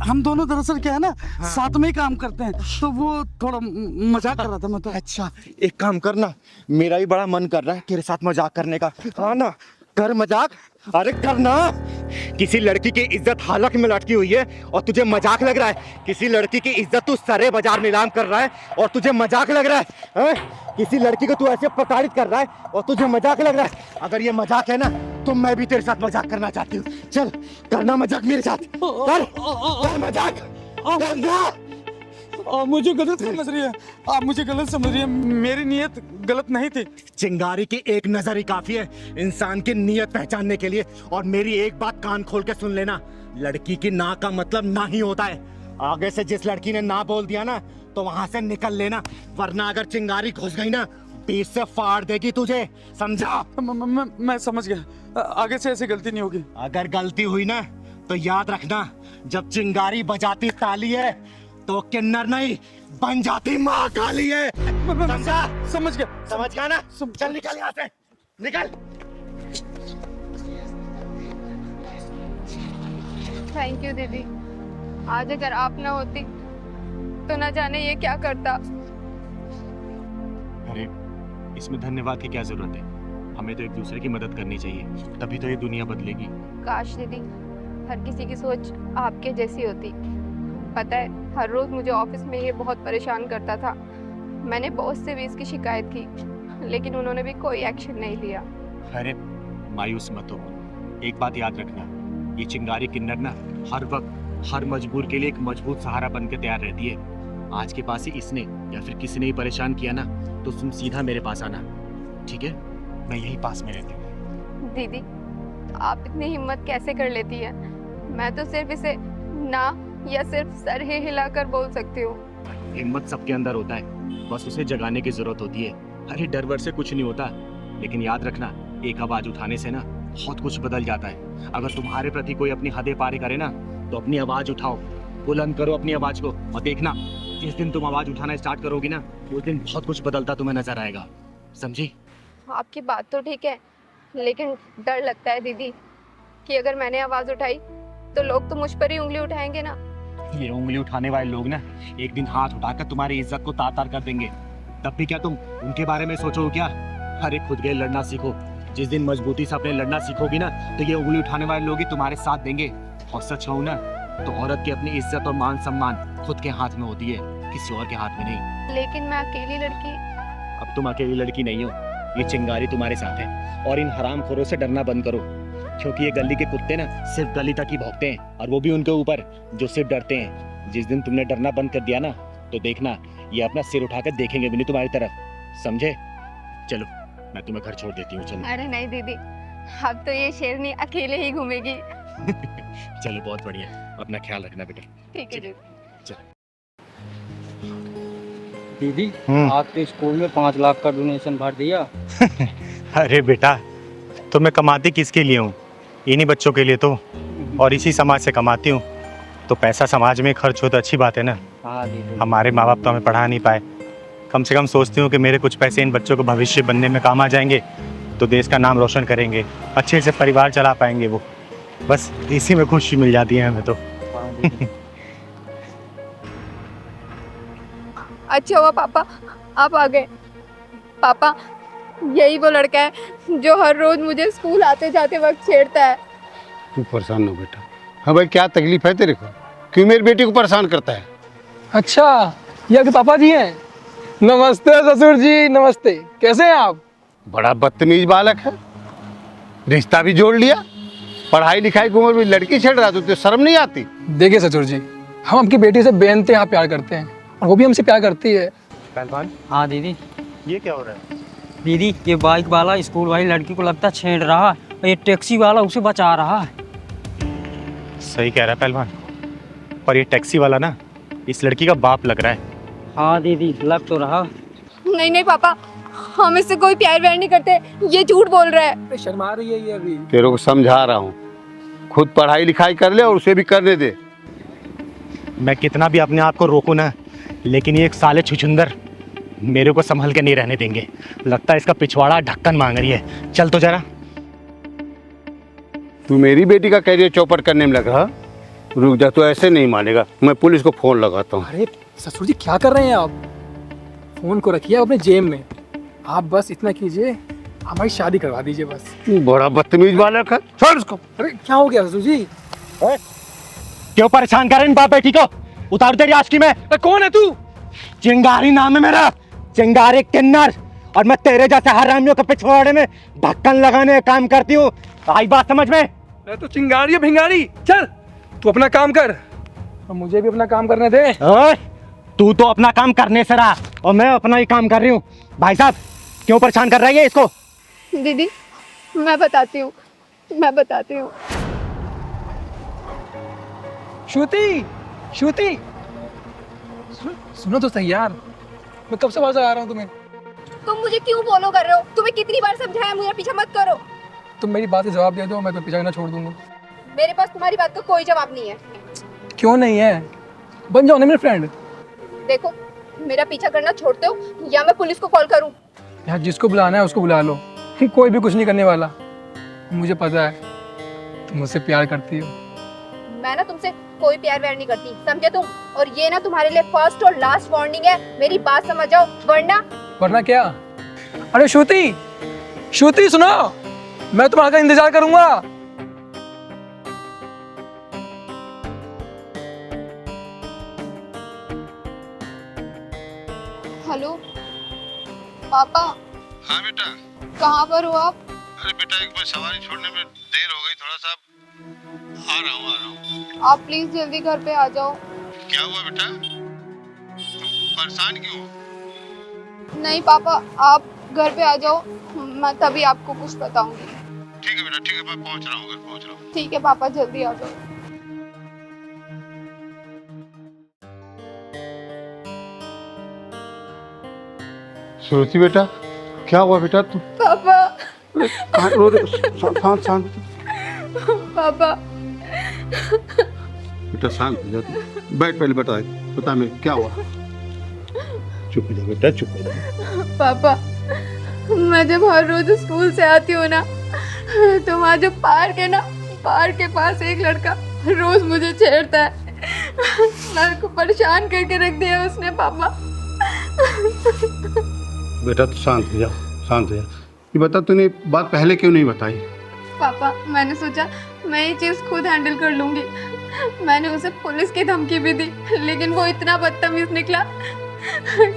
I: हम दोनों दरअसल क्या है ना, साथ में ही काम करते हैं, तो वो थोड़ा मजाक कर रहा था मैं तो।
A: अच्छा एक काम करना, मेरा भी बड़ा मन कर रहा है तेरे साथ मजाक करने का। हाँ ना, कर मजाक, अरे करना। किसी लड़की की इज्जत हालत में लटकी हुई है और तुझे मजाक लग रहा है? किसी लड़की की इज्जत तू सरे बाजार नीलाम कर रहा है और तुझे मजाक लग रहा है? किसी लड़की को तू ऐसे प्रताड़ित कर रहा है और तुझे मजाक लग रहा है? अगर ये मजाक है ना तो मैं भी तेरे साथ मजाक करना चाहती हूँ। चल करना मजाक मेरे साथ, कर मजाक, करना।
I: आप मुझे गलत समझ रही है, आप मुझे गलत समझ रही है, मेरी नीयत गलत नहीं थी।
A: चिंगारी की एक नजर ही काफी है इंसान की नीयत पहचानने के लिए। और मेरी एक बात कान खोल के सुन लेना, लड़की की ना का मतलब ना ही होता है। आगे से जिस लड़की ने ना बोल दिया ना तो वहां से निकल लेना, वरना अगर चिंगारी घुस गई ना बीच से फाड़ देगी तुझे, समझा?
I: मैं समझ गया, आगे से ऐसी गलती नहीं होगी।
A: अगर गलती हुई ना तो याद रखना, जब चिंगारी बजाती ताली है तो किन्नर नहीं बन जाती माँ काली है, समझा?
I: समझ गया,
A: समझ गया ना? चल निकल यहाँ से, निकल।
C: थैंक यू दीदी, आज अगर आप ना होती तो न जाने ये क्या करता।
E: अरे इसमें धन्यवाद की क्या जरूरत है? हमें तो एक दूसरे की मदद करनी चाहिए, तभी तो ये दुनिया बदलेगी।
C: काश दीदी हर किसी की सोच आपके जैसी होती। पता है हर रोज मुझे ऑफिस में ये बहुत परेशान करता था। मैंने बॉस से भी इसकी शिकायत की, लेकिन उन्होंने भी कोई एक्शन नहीं लिया।
E: अरे मायूस मत हो, एक बात याद रखना, ये चिंगारी किन्नर ना हर वक्त हर मजबूर के लिए एक मजबूत सहारा बनकर तैयार रहती है। आज के पास ही इसने या फिर किसी ने ही परेशान किया ना तो तुम सीधा मेरे पास आना, ठीक है? मैं यही पास में रहती हूँ।
C: दीदी, आप इतनी हिम्मत कैसे कर लेती है? मैं तो सिर्फ इसे ना या सिर्फ सर ही हिलाकर बोल सकती हूँ।
E: हिम्मत सबके अंदर होता है, बस उसे जगाने की जरूरत होती है। अरे डर वर से कुछ नहीं होता, लेकिन याद रखना एक आवाज उठाने से ना बहुत कुछ बदल जाता है। अगर तुम्हारे प्रति कोई अपनी हदें पार करे ना तो अपनी आवाज उठाओ, बुलंद करो अपनी आवाज को, और देखना जिस दिन तुम आवाज उठाना स्टार्ट करोगी ना उस दिन बहुत कुछ बदलता तुम्हें नजर आएगा, समझी?
C: आपकी बात तो ठीक है, लेकिन डर लगता है दीदी कि अगर मैंने आवाज उठाई तो लोग तो मुझ पर ही उंगली उठाएंगे ना।
E: ये उंगली उठाने वाले लोग ना एक दिन हाथ उठाकर तुम्हारी इज्जत को तार तार कर देंगे, तब भी क्या तुम उनके बारे में सोचो क्या? अरे खुद के लड़ना सीखो। जिस दिन मजबूती से अपने लड़ना सीखोगी ना तो ये उंगली उठाने वाले लोग ही तुम्हारे साथ देंगे। और सच कहूं ना तो औरत की अपनी इज्जत और मान सम्मान खुद के हाथ में होती है, किसी और के हाथ में नहीं।
C: लेकिन मैं अकेली लड़की।
E: अब तुम अकेली लड़की नहीं हो, ये चिंगारी तुम्हारे साथ है। और इन हरामखोरों से डरना बंद करो, क्योंकि ये गली के कुत्ते ना सिर्फ गली तक ही भौंकते हैं, और वो भी उनके ऊपर जो सिर्फ डरते हैं। जिस दिन तुमने डरना बंद कर दिया ना तो देखना ये अपना सिर उठाकर देखेंगे भी नहीं तुम्हारी तरफ, समझे? चलो मैं तुम्हें घर छोड़ देती हूँ, चलो।
C: अरे नहीं दीदी, अब तो ये शेरनी अकेले ही घूमेगी।
E: चलो बहुत बढ़िया, अपना ख्याल रखना बेटा।
C: ठीक है जी।
F: दीदी, आपके स्कूल में 5 लाख का डोनेशन भर दिया।
A: अरे बेटा, तो मैं कमाती किसके लिए हूँ? इन्हीं बच्चों के लिए तो, और इसी समाज से कमाती हूँ। तो पैसा समाज में खर्च हो तो अच्छी बात है ना।
F: हाँ दीदी।
A: हमारे माँ बाप तो हमें पढ़ा नहीं पाए, कम से कम सोचती हूँ कि मेरे कुछ पैसे इन बच्चों को भविष्य बनने में काम आ जाएंगे तो देश का नाम रोशन करेंगे, अच्छे से परिवार चला पाएंगे वो। बस इसी में खुशी मिल जाती है हमें तो।
F: हाँ दीदी।
C: अच्छा हुआ पापा आप आ गए। पापा, यही वो लड़का है जो हर रोज मुझे स्कूल आते जाते वक्त छेड़ता है।
J: तू परेशान हो बेटा। हाँ भाई, क्या तकलीफ है तेरे को? क्यों मेरी बेटी को परेशान करता है?
K: अच्छा, ये आपके पापा जी हैं। नमस्ते ससुर जी, नमस्ते। कैसे हैं आप?
J: बड़ा बदतमीज बालक है, रिश्ता भी जोड़ लिया, पढ़ाई लिखाई की उम्र में लड़की छेड़ रहा, तो शर्म नहीं आती?
K: देखिए ससुर जी, हम आपकी बेटी से बेइंतहा प्यार करते हैं और वो भी हमसे प्यार करती है।
A: पहलवान,
F: हाँ दीदी।
A: ये क्या हो रहा है?
F: दीदी, ये बाइक वाला स्कूल वाली लड़की को लगता है छेड़ रहा है, और ये टैक्सी वाला उसे बचा रहा है।
A: सही कह रहा है पहलवान, पर ये टैक्सी वाला ना इस लड़की का बाप लग रहा है।
F: हाँ दीदी, लग तो रहा।
C: नहीं नहीं पापा, हम इससे कोई प्यार व्यार नहीं करते, ये झूठ बोल रहा है।
K: शर्मा रही है ये अभी।
J: तेरे को समझा रहा हूँ, खुद पढ़ाई लिखाई कर ले और उसे भी करने दे।
A: मैं कितना भी अपने आप को रोकूं ना, लेकिन ये एक साले छुछुंदर मेरे को संभल के नहीं रहने देंगे। लगता है इसका पिछवाड़ा ढक्कन मांग रही है। चल तो जरा।
J: तू मेरी बेटी का कैरियर चौपट करने में लग रहा? रुक जा, तो ऐसे नहीं मानेगा, मैं पुलिस को फोन लगाता हूँ।
K: अरे ससुर जी, क्या कर रहे हैं आप? फोन को रखिए अपने जेब में। आप बस इतना कीजिए, हमारी शादी करवा दीजिए बस।
J: बड़ा बदतमीज बालक है, छोड़ उसको।
K: अरे क्या हो गया ससुर जी?
A: क्यों परेशान कर रहे इन बाप बेटी को? उतार तेरी आशिकी में।
K: कौन है तू?
A: चिंगारी नाम है मेरा, चिंगारी किन्नर, और मैं तेरे जैसे हरामियों के पिछवाड़े में ढक्कन लगाने का काम करती हूँ। आई बात समझ में?
K: मैं तो चिंगारी भिंगारी। चल तू अपना काम कर और मुझे भी अपना काम करने दे।
A: तू तो अपना काम करने से रहा और मैं अपना ही काम कर रही हूँ। भाई साहब, क्यों परेशान कर रही है इसको?
C: दीदी, मैं बताती हूँ।
K: श्रुति, श्रुति, सुनो तो सही यार, मैं कब से आवाज आ रहा हूँ तुम्हें।
C: तुम मुझे क्यों फॉलो कर रहे हो? तुम्हें कितनी बार समझाया मुझे पीछा मत करो।
K: तुम मेरी बात से जवाब दे दो, मैं तुम्हें पीछा ना छोड़ दूंगा।
C: मेरे पास तुम्हारी बात का कोई जवाब नहीं है।
K: क्यों नहीं है? बन जाओ ना मेरे फ्रेंड।
C: देखो, मेरा पीछा करना छोड़ते हो या मैं पुलिस को कॉल करूं?
K: यार जिसको बुलाना है उसको बुला लो, कोई भी कुछ नहीं करने वाला। मुझे पता है तुम मुझसे प्यार करती हो।
C: मैं ना तुमसे कोई प्यार व्यार नहीं करती, समझे तुम? और ये ना तुम्हारे लिए फर्स्ट और लास्ट वार्निंग है, मेरी बात समझ जाओ, वरना
K: क्या? अरे श्रुति, श्रुति सुनो, मैं तुम्हारा इंतजार करूंगा।
C: हेलो पापा।
J: हाँ बेटा।
C: कहाँ पर हो आप?
J: अरे बेटा, एक बार सवारी छोड़ने में देर हो गई थोड़ा सा। आ रहा हूँ।
C: आप प्लीज जल्दी घर पे आ जाओ।
J: क्या हुआ बेटा, परेशान क्यों हो?
C: नहीं पापा, आप घर पे आ जाओ, मैं तभी आपको कुछ बताऊंगी।
J: ठीक है बेटा, ठीक है, मैं पहुंच रहा हूँ, घर पहुंच रहा हूँ।
C: ठीक है पापा, जल्दी आ जाओ।
J: श्रुति बेटा, क्या हुआ बेटा? तू
C: पापा,
J: कहाँ रो रहे? शांत शांत
C: पापा,
J: बेटा, शांत हो जा तू। बैठ, पहले बता मैं क्या हुआ। चुप हो जा बेटा, चुप हो जा।
C: पापा, मैं जब हर रोज स्कूल से आती हूँ ना, तो वहाँ जो पार्क है ना, पार्क के पास एक लड़का रोज मुझे छेड़ता है। मेरे को परेशान करके रख दिया उसने पापा।
J: बेटा तू शांत हो जा, शांत हो जा। ये बता, तूने बात पहले क्यों नहीं बताई?
C: पापा, मैंने सोचा मैं ये चीज़ खुद हैंडल कर लूँगी। मैंने उसे पुलिस की धमकी भी दी, लेकिन वो इतना बदतमीज निकला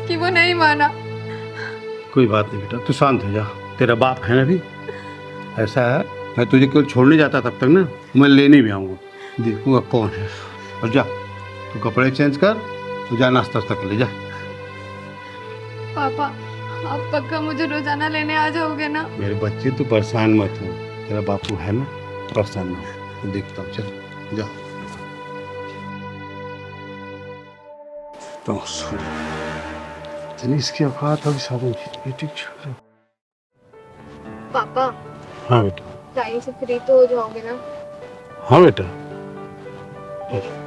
C: कि वो नहीं माना।
J: कोई बात नहीं बेटा, तू शांत हो जा। तेरा बाप है ना भी। ऐसा है, मैं तुझे केवल छोड़ने जाता तब तक ना, मैं लेने भी आऊँगा, देखूँगा कौन है। और जा, तू कपड़े चेंज कर, तू जा नाश्ता कर ले जा।
C: पापा, आप पक्का मुझे रोजाना लेने आ जाओगे ना?
J: मेरे बच्चे, तू परेशान मत हो, तेरा बापू है ना, परेशान ना हो। देखता हूँ, चल जा। तो इसकी औकात अभी साधन की।
C: पापा,
J: हाँ बेटा।
C: टाइम से फ्री तो हो जाओगे ना?
J: हाँ बेटा।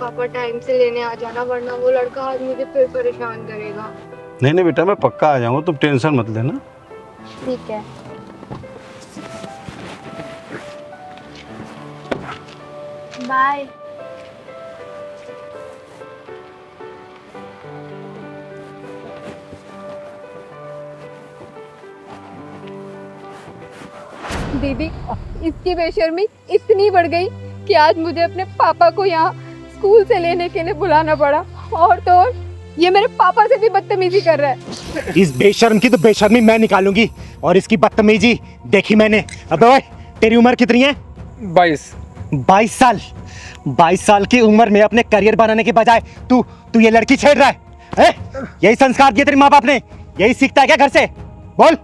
C: पापा टाइम से लेने आ जाना, वरना वो लड़का आज मुझे फिर परेशान करेगा।
J: नहीं बेटा, मैं पक्का आ जाऊंगा, तुम टेंशन मत लेना।
C: ठीक है। बाय। दीदी, इसकी बेशर्मी इतनी बढ़ गई कि आज मुझे अपने पापा को यहाँ स्कूल से लेने के लिए बुलाना पड़ा। और तो और, ये मेरे पापा से भी बदतमीजी कर रहा है।
A: इस बेशर्म की तो बेशर्मी मैं निकालूंगी, और इसकी बदतमीजी देखी मैंने। अबे ओए, तेरी उम्र कितनी है?
K: 22
A: साल। 22 साल की उम्र में अपने करियर बनाने के बजाय तू ये लड़की छेड़ रहा है? यही संस्कार दिए तेरे माँ बाप ने? यही सीखता है क्या घर से? बोल।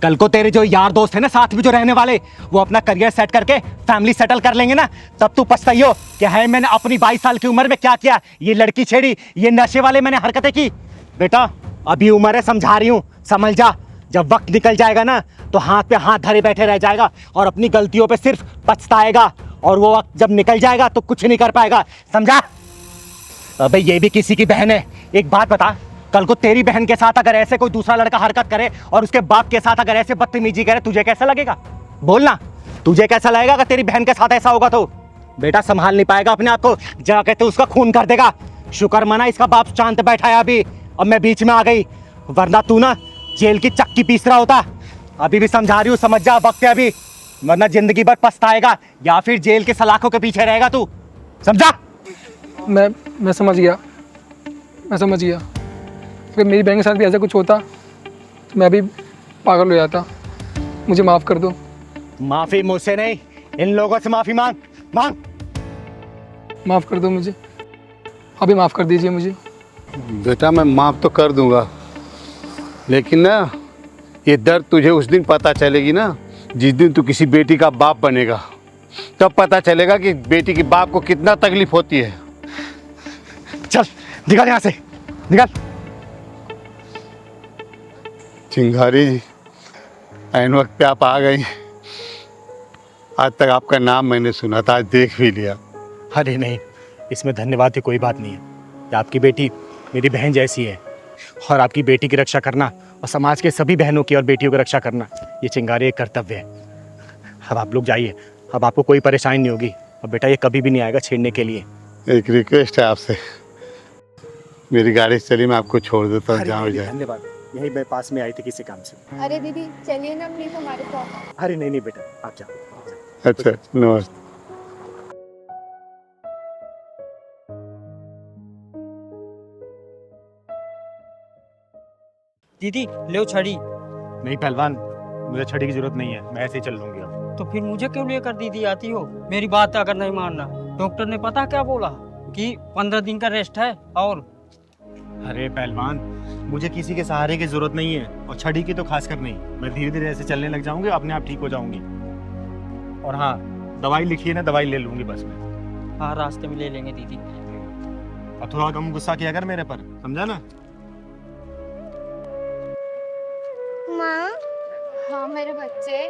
A: कल को तेरे जो यार दोस्त है ना, साथ में जो रहने वाले, वो अपना करियर सेट करके फैमिली सेटल कर लेंगे ना, तब तू पछताइयो कि है मैंने अपनी 22 साल की उम्र में क्या किया। ये लड़की छेड़ी, ये नशे वाले मैंने हरकतें की। बेटा अभी उम्र है, समझा रही हूँ, समझ जा। जब वक्त निकल जाएगा ना, तो हाथ पे हाथ धरे बैठे रह जाएगा और अपनी गलतियों पे सिर्फ पछताएगा। और वो वक्त जब निकल जाएगा तो कुछ नहीं कर पाएगा, समझा? अबे ये भी किसी की बहन है। एक बात बता, कल को तेरी बहन के साथ अगर ऐसे कोई दूसरा लड़का हरकत करे और उसके बाप के साथ अगर ऐसे बदतमीजी करे, तुझे कैसा लगेगा? बोलना, तुझे कैसा लगेगा अगर तेरी बहन के साथ ऐसा होगा? तो बेटा संभाल नहीं पाएगा अपने आप को, जाके तो उसका खून कर देगा। शुक्र मना इसका बाप शांत बैठा है अभी, अब मैं बीच में आ गई, वरना तू ना जेल की चक्की पीस रहा होता। अभी भी समझा रही हूँ, समझ जा, वक्त है अभी, वरना जिंदगी भर पछताएगा या फिर जेल के सलाखों के पीछे रहेगा तू, समझा?
K: मैं समझ गया, मैं समझ गया। अगर मेरी बहन के साथ भी ऐसा कुछ होता तो मैं भी पागल हो जाता। मुझे माफ़ कर दो।
A: माफी मुझसे नहीं, इन लोगों से माफी मांग।
K: माफ़ कर दो मुझे, अभी माफ़ कर दीजिए मुझे।
J: बेटा मैं माफ़ तो कर दूंगा, लेकिन ना ये दर्द तुझे उस दिन पता चलेगी ना, जिस दिन तू किसी बेटी का बाप बनेगा, तब पता चलेगा कि बेटी के बाप को कितना तकलीफ होती है।
A: चल निकल यहाँ से, निकल।
J: चिंगारी जी, ऐन वक्त पे आप आ गई। आज तक आपका नाम मैंने सुना था, आज देख भी लिया।
A: अरे नहीं, इसमें धन्यवाद की कोई बात नहीं है। कि आपकी बेटी मेरी बहन जैसी है, और आपकी बेटी की रक्षा करना और समाज के सभी बहनों की और बेटियों की रक्षा करना, ये चिंगारी एक कर्तव्य है। अब आप लोग जाइए, अब आपको कोई परेशानी नहीं होगी। और बेटा ये कभी भी नहीं आएगा छेड़ने के लिए।
J: एक रिक्वेस्ट है आपसे, मेरी गाड़ी से चली, मैं आपको छोड़ देता हूँ, जहाँ हो जाए।
A: धन्यवाद, यही मैं पास में आई थी किसी काम से।
C: अरे दीदी चलिए ना प्लीज हमारे साथ।
A: अरे नहीं बेटा, आप जाओ।
J: अच्छा नमस्ते।
F: दीदी ले छड़ी।
A: नहीं पहलवान, मुझे छड़ी की जरूरत नहीं है, मैं ऐसे ही चल लूंगी अब।
F: तो फिर मुझे क्यों लेकर दीदी आती हो? मेरी बात अगर नहीं मानना, डॉक्टर ने पता क्या बोला कि 15 दिन का रेस्ट है। और
E: अरे पहलवान, मुझे किसी के सहारे की जरूरत नहीं है, और छड़ी की तो खासकर नहीं। मैं धीरे धीरे ऐसे चलने लग जाऊंगी, अपने आप ठीक हो जाऊंगी। और हाँ, दवाई लिखी है ना, दवाई ले लूंगी बस मैं।
F: हाँ, रास्ते में ले लेंगे दीदी।
E: और थोड़ा कम गुस्सा किया कर मेरे पर, समझा ना?
B: माँ,
C: हाँ मेरे बच्चे।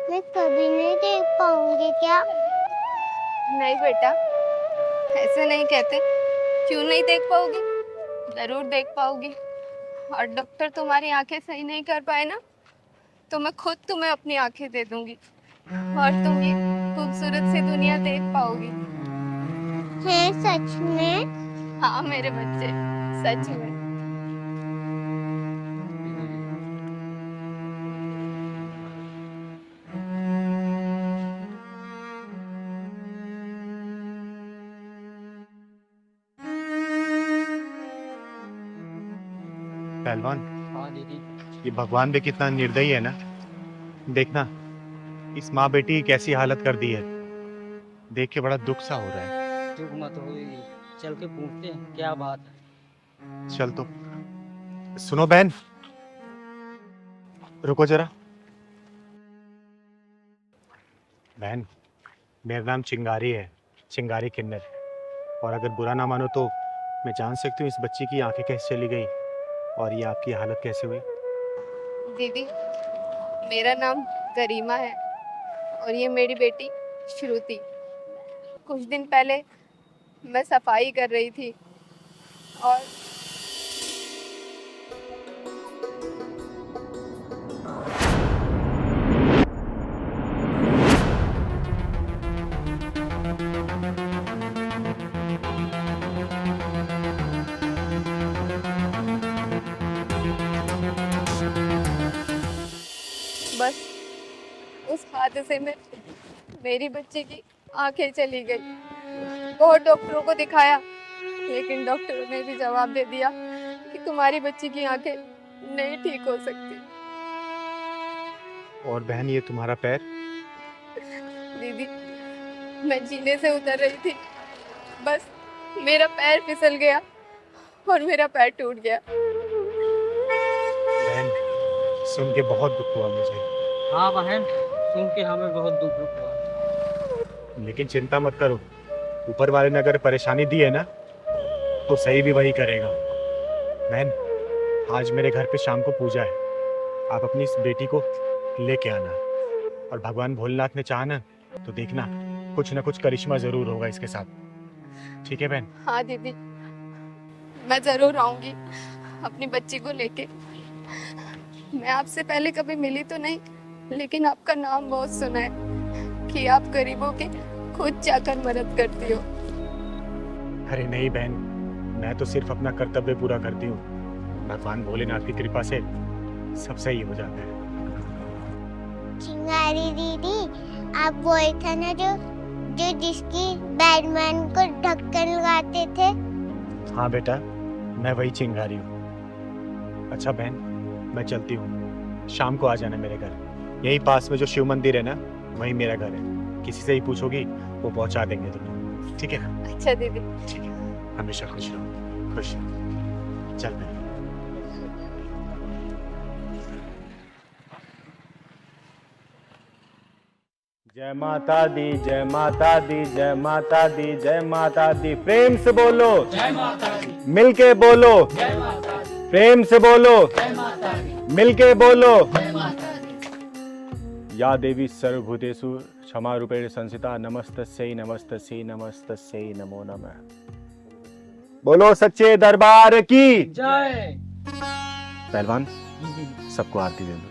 B: मैं कभी नहीं देख पाऊंगी क्या?
C: नहीं बेटा, ऐसे नहीं कहते। क्यों नहीं देख पाओगी? जरूर देख पाओगी। और डॉक्टर तुम्हारी आंखें सही नहीं कर पाए ना, तो मैं खुद तुम्हें अपनी आंखें दे दूंगी और तुम ये खूबसूरत सी दुनिया देख पाओगी।
B: है सच में?
C: हाँ मेरे बच्चे, सच में।
E: पहलवान,
F: हाँ दीदी।
E: ये भगवान भी कितना निर्दयी है ना। देखना, इस माँ बेटी की कैसी हालत कर दी है। देख के बड़ा दुख सा हो रहा है।
F: दुख मत हो, चल के पूछते हैं क्या बात है।
E: चल तो। सुनो बहन, रुको जरा। बहन, मेरा नाम चिंगारी है, चिंगारी किन्नर। और अगर बुरा ना मानो तो मैं जान सकती हूँ इस बच्ची की आंखें कैसे चली गई और ये आपकी हालत कैसे हुई?
C: दीदी, मेरा नाम गरिमा है और ये मेरी बेटी श्रुति। कुछ दिन पहले मैं सफाई कर रही थी और बस उस हादसे में मेरी बच्ची की आंखें चली गई। बहुत डॉक्टरों को दिखाया, लेकिन डॉक्टरों ने भी जवाब दे दिया कि तुम्हारी बच्ची की आंखें नहीं ठीक हो सकती।
E: और बहन, ये तुम्हारा पैर?
C: दीदी, मैं जीने से उतर रही थी, बस मेरा पैर फिसल गया और मेरा पैर टूट गया।
E: बहन, सुन के बहुत दुख हुआ मुझे।
F: हाँ बहन, सुन के हमें बहुत दुख हुआ।
E: लेकिन चिंता मत करो, ऊपर वाले ने अगर परेशानी दी है ना, तो सही भी वही करेगा। बहन, आज मेरे घर पे शाम को पूजा है, आप अपनी इस बेटी को लेके आना। और भगवान भोलेनाथ ने चाहा ना, तो देखना कुछ ना कुछ करिश्मा जरूर होगा इसके साथ। ठीक है बहन?
C: हाँ दीदी, मैं जरूर आऊंगी अपनी बच्ची को लेके। मैं आपसे पहले कभी मिली तो नहीं, लेकिन आपका नाम बहुत सुना है कि आप गरीबों के खुद जाकर मदद करती हो।
E: अरे नहीं बहन, मैं तो सिर्फ अपना कर्तव्य पूरा करती हूँ। भगवान भोलेनाथ की कृपा से सब सही हो जाता है।
B: चिंगारी दीदी, आप वही था ना जो जिसकी बैटमैन को ढक्कन लगाते थे?
E: हाँ बेटा, मैं वही चिंगारी हूँ। अच्छा बहन, मैं चलती हूँ, शाम को आ जाना मेरे घर। यही पास में जो शिव मंदिर है ना, वही मेरा घर है। किसी से ही पूछोगी, वो पहुंचा देंगे तुम्हें। ठीक है?
C: अच्छा दीदी।
E: ठीक है, हमेशा खुश रहो, खुश रहो। चल बहन। जय माता दी, जय माता दी, जय माता दी, जय माता दी। प्रेम से बोलो जय माता दी। मिलके बोलो जय माता दी। प्रेम से बोलो जय माता दी। मिलके बोलो जय माता दी। या देवी सर्वभूतेषु क्षमा रूपेण संस्थिता, नमस्तस्यै नमस्तस्यै नमस्तस्यै नमो नमः। बोलो सच्चे दरबार की
F: जय।
E: पहलवान, सबको आरती दे दो।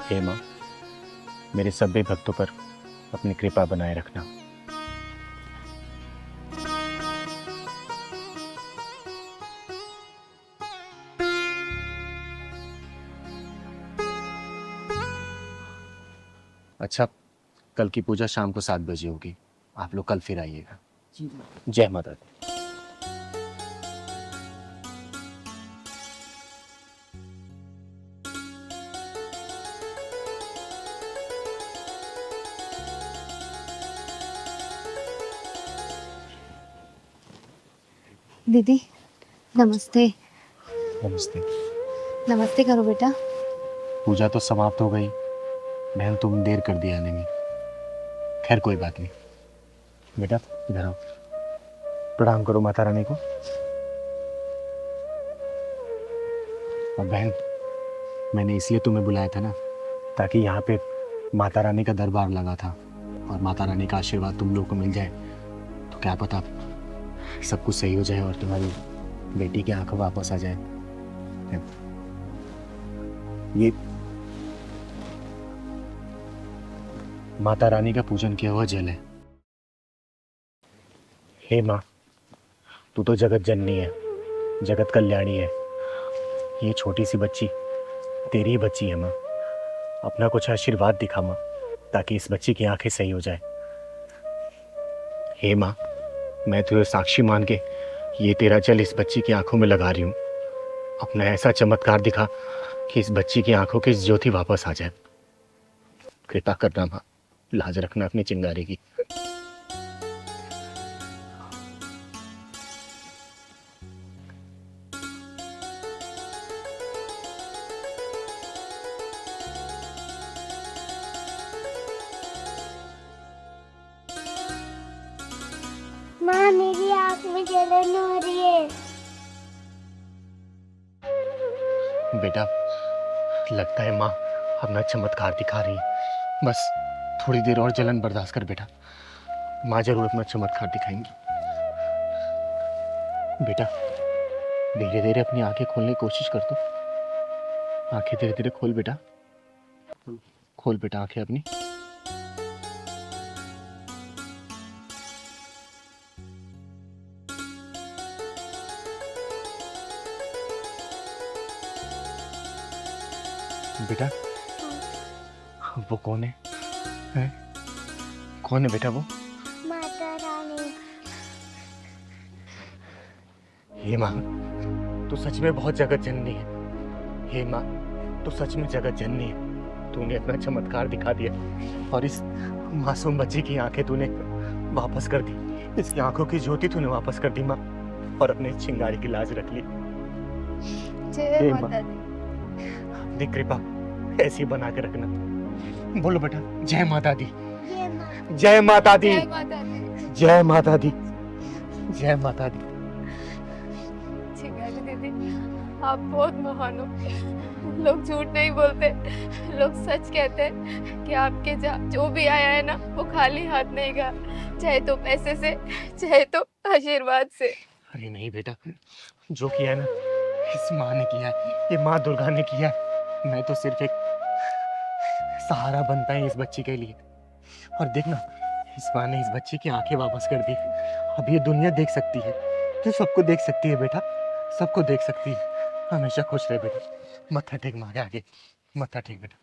E: हे माँ, मेरे सभी भक्तों पर अपनी कृपा बनाए रखना। अच्छा, कल की पूजा शाम को 7 बजे होगी, आप लोग कल फिर आइएगा। जय माता दी।
C: दीदी नमस्ते।
E: नमस्ते।
C: नमस्ते करो बेटा।
E: पूजा तो समाप्त हो गई, बहन तुम देर कर दी आने में। खैर कोई बात नहीं। बेटा इधर आओ, प्रणाम करो माता रानी को। और बहन, मैंने इसलिए तुम्हें बुलाया था ना, ताकि यहाँ पे माता रानी का दरबार लगा था और माता रानी का आशीर्वाद तुम लोग को मिल जाए तो क्या पता सब कुछ सही हो जाए और तुम्हारी बेटी की आंखें वापस आ जाए। ये माता रानी का पूजन किया हुआ जल है। हे माँ, तू तो जगत जननी है, जगत कल्याणी है। ये छोटी सी बच्ची तेरी ही बच्ची है माँ। अपना कुछ आशीर्वाद दिखा माँ, ताकि इस बच्ची की आंखें सही हो जाए। हे माँ, मैं तुझे साक्षी मान के ये तेरा जल इस बच्ची की आंखों में लगा रही हूँ। अपना ऐसा चमत्कार दिखा कि इस बच्ची की आंखों की ज्योति वापस आ जाए। कृपा करना माँ, लाज रखना अपनी चिंगारी की।
B: माँ मेरी आँख में जलन हो रही है।
E: बेटा, लगता है माँ अपना चमत्कार दिखा रही है। बस थोड़ी देर और जलन बर्दाश्त कर बेटा, माँ जरूर अपना चमत्कार दिखाएंगी। बेटा धीरे धीरे अपनी आंखें खोलने की कोशिश कर दो। आंखें धीरे धीरे खोल बेटा, खोल बेटा आंखें अपनी। बेटा वो कौन है? हैं? कौन है बेटा वो?
B: माता रानी।
E: हे माँ, तू सच में बहुत जगत जननी है। हे माँ, तू सच में जगत जननी है। तूने अपना चमत्कार दिखा दिया और इस मासूम बच्ची की आंखें तूने वापस कर दी। इसकी आंखों की ज्योति तूने वापस कर दी माँ, और अपने चिंगारी की लाज रख ली।
C: जय माता दी।
E: अपनी कृपा ऐसी बना के रखना। बोलो बेटा, जय माता दी। जय माता दी।
C: जय माता दी।
E: जय माता दी। जय माता दी।
C: चिंगारी दीदी, आप बहुत महान हो। लोग झूठ नहीं बोलते, लोग सच कहते हैं कि आपके जो भी आया है ना, वो खाली हाथ नहीं गया, चाहे तो पैसे से, चाहे तो आशीर्वाद से।
E: अरे नहीं बेटा, जो किया है ना इस माँ ने किया है, ये माँ दुर्गा ने किया है। मैं तो सिर्फ एक सहारा बनता है इस बच्ची के लिए। और देखना, इस माँ ने इस बच्ची की आंखें वापस कर दी। अब ये दुनिया देख सकती है, तो सबको देख सकती है बेटा, सबको देख सकती है। हमेशा खुश रहे बेटा। मत्था टेक माँ के आगे, मत्था टेक बेटा,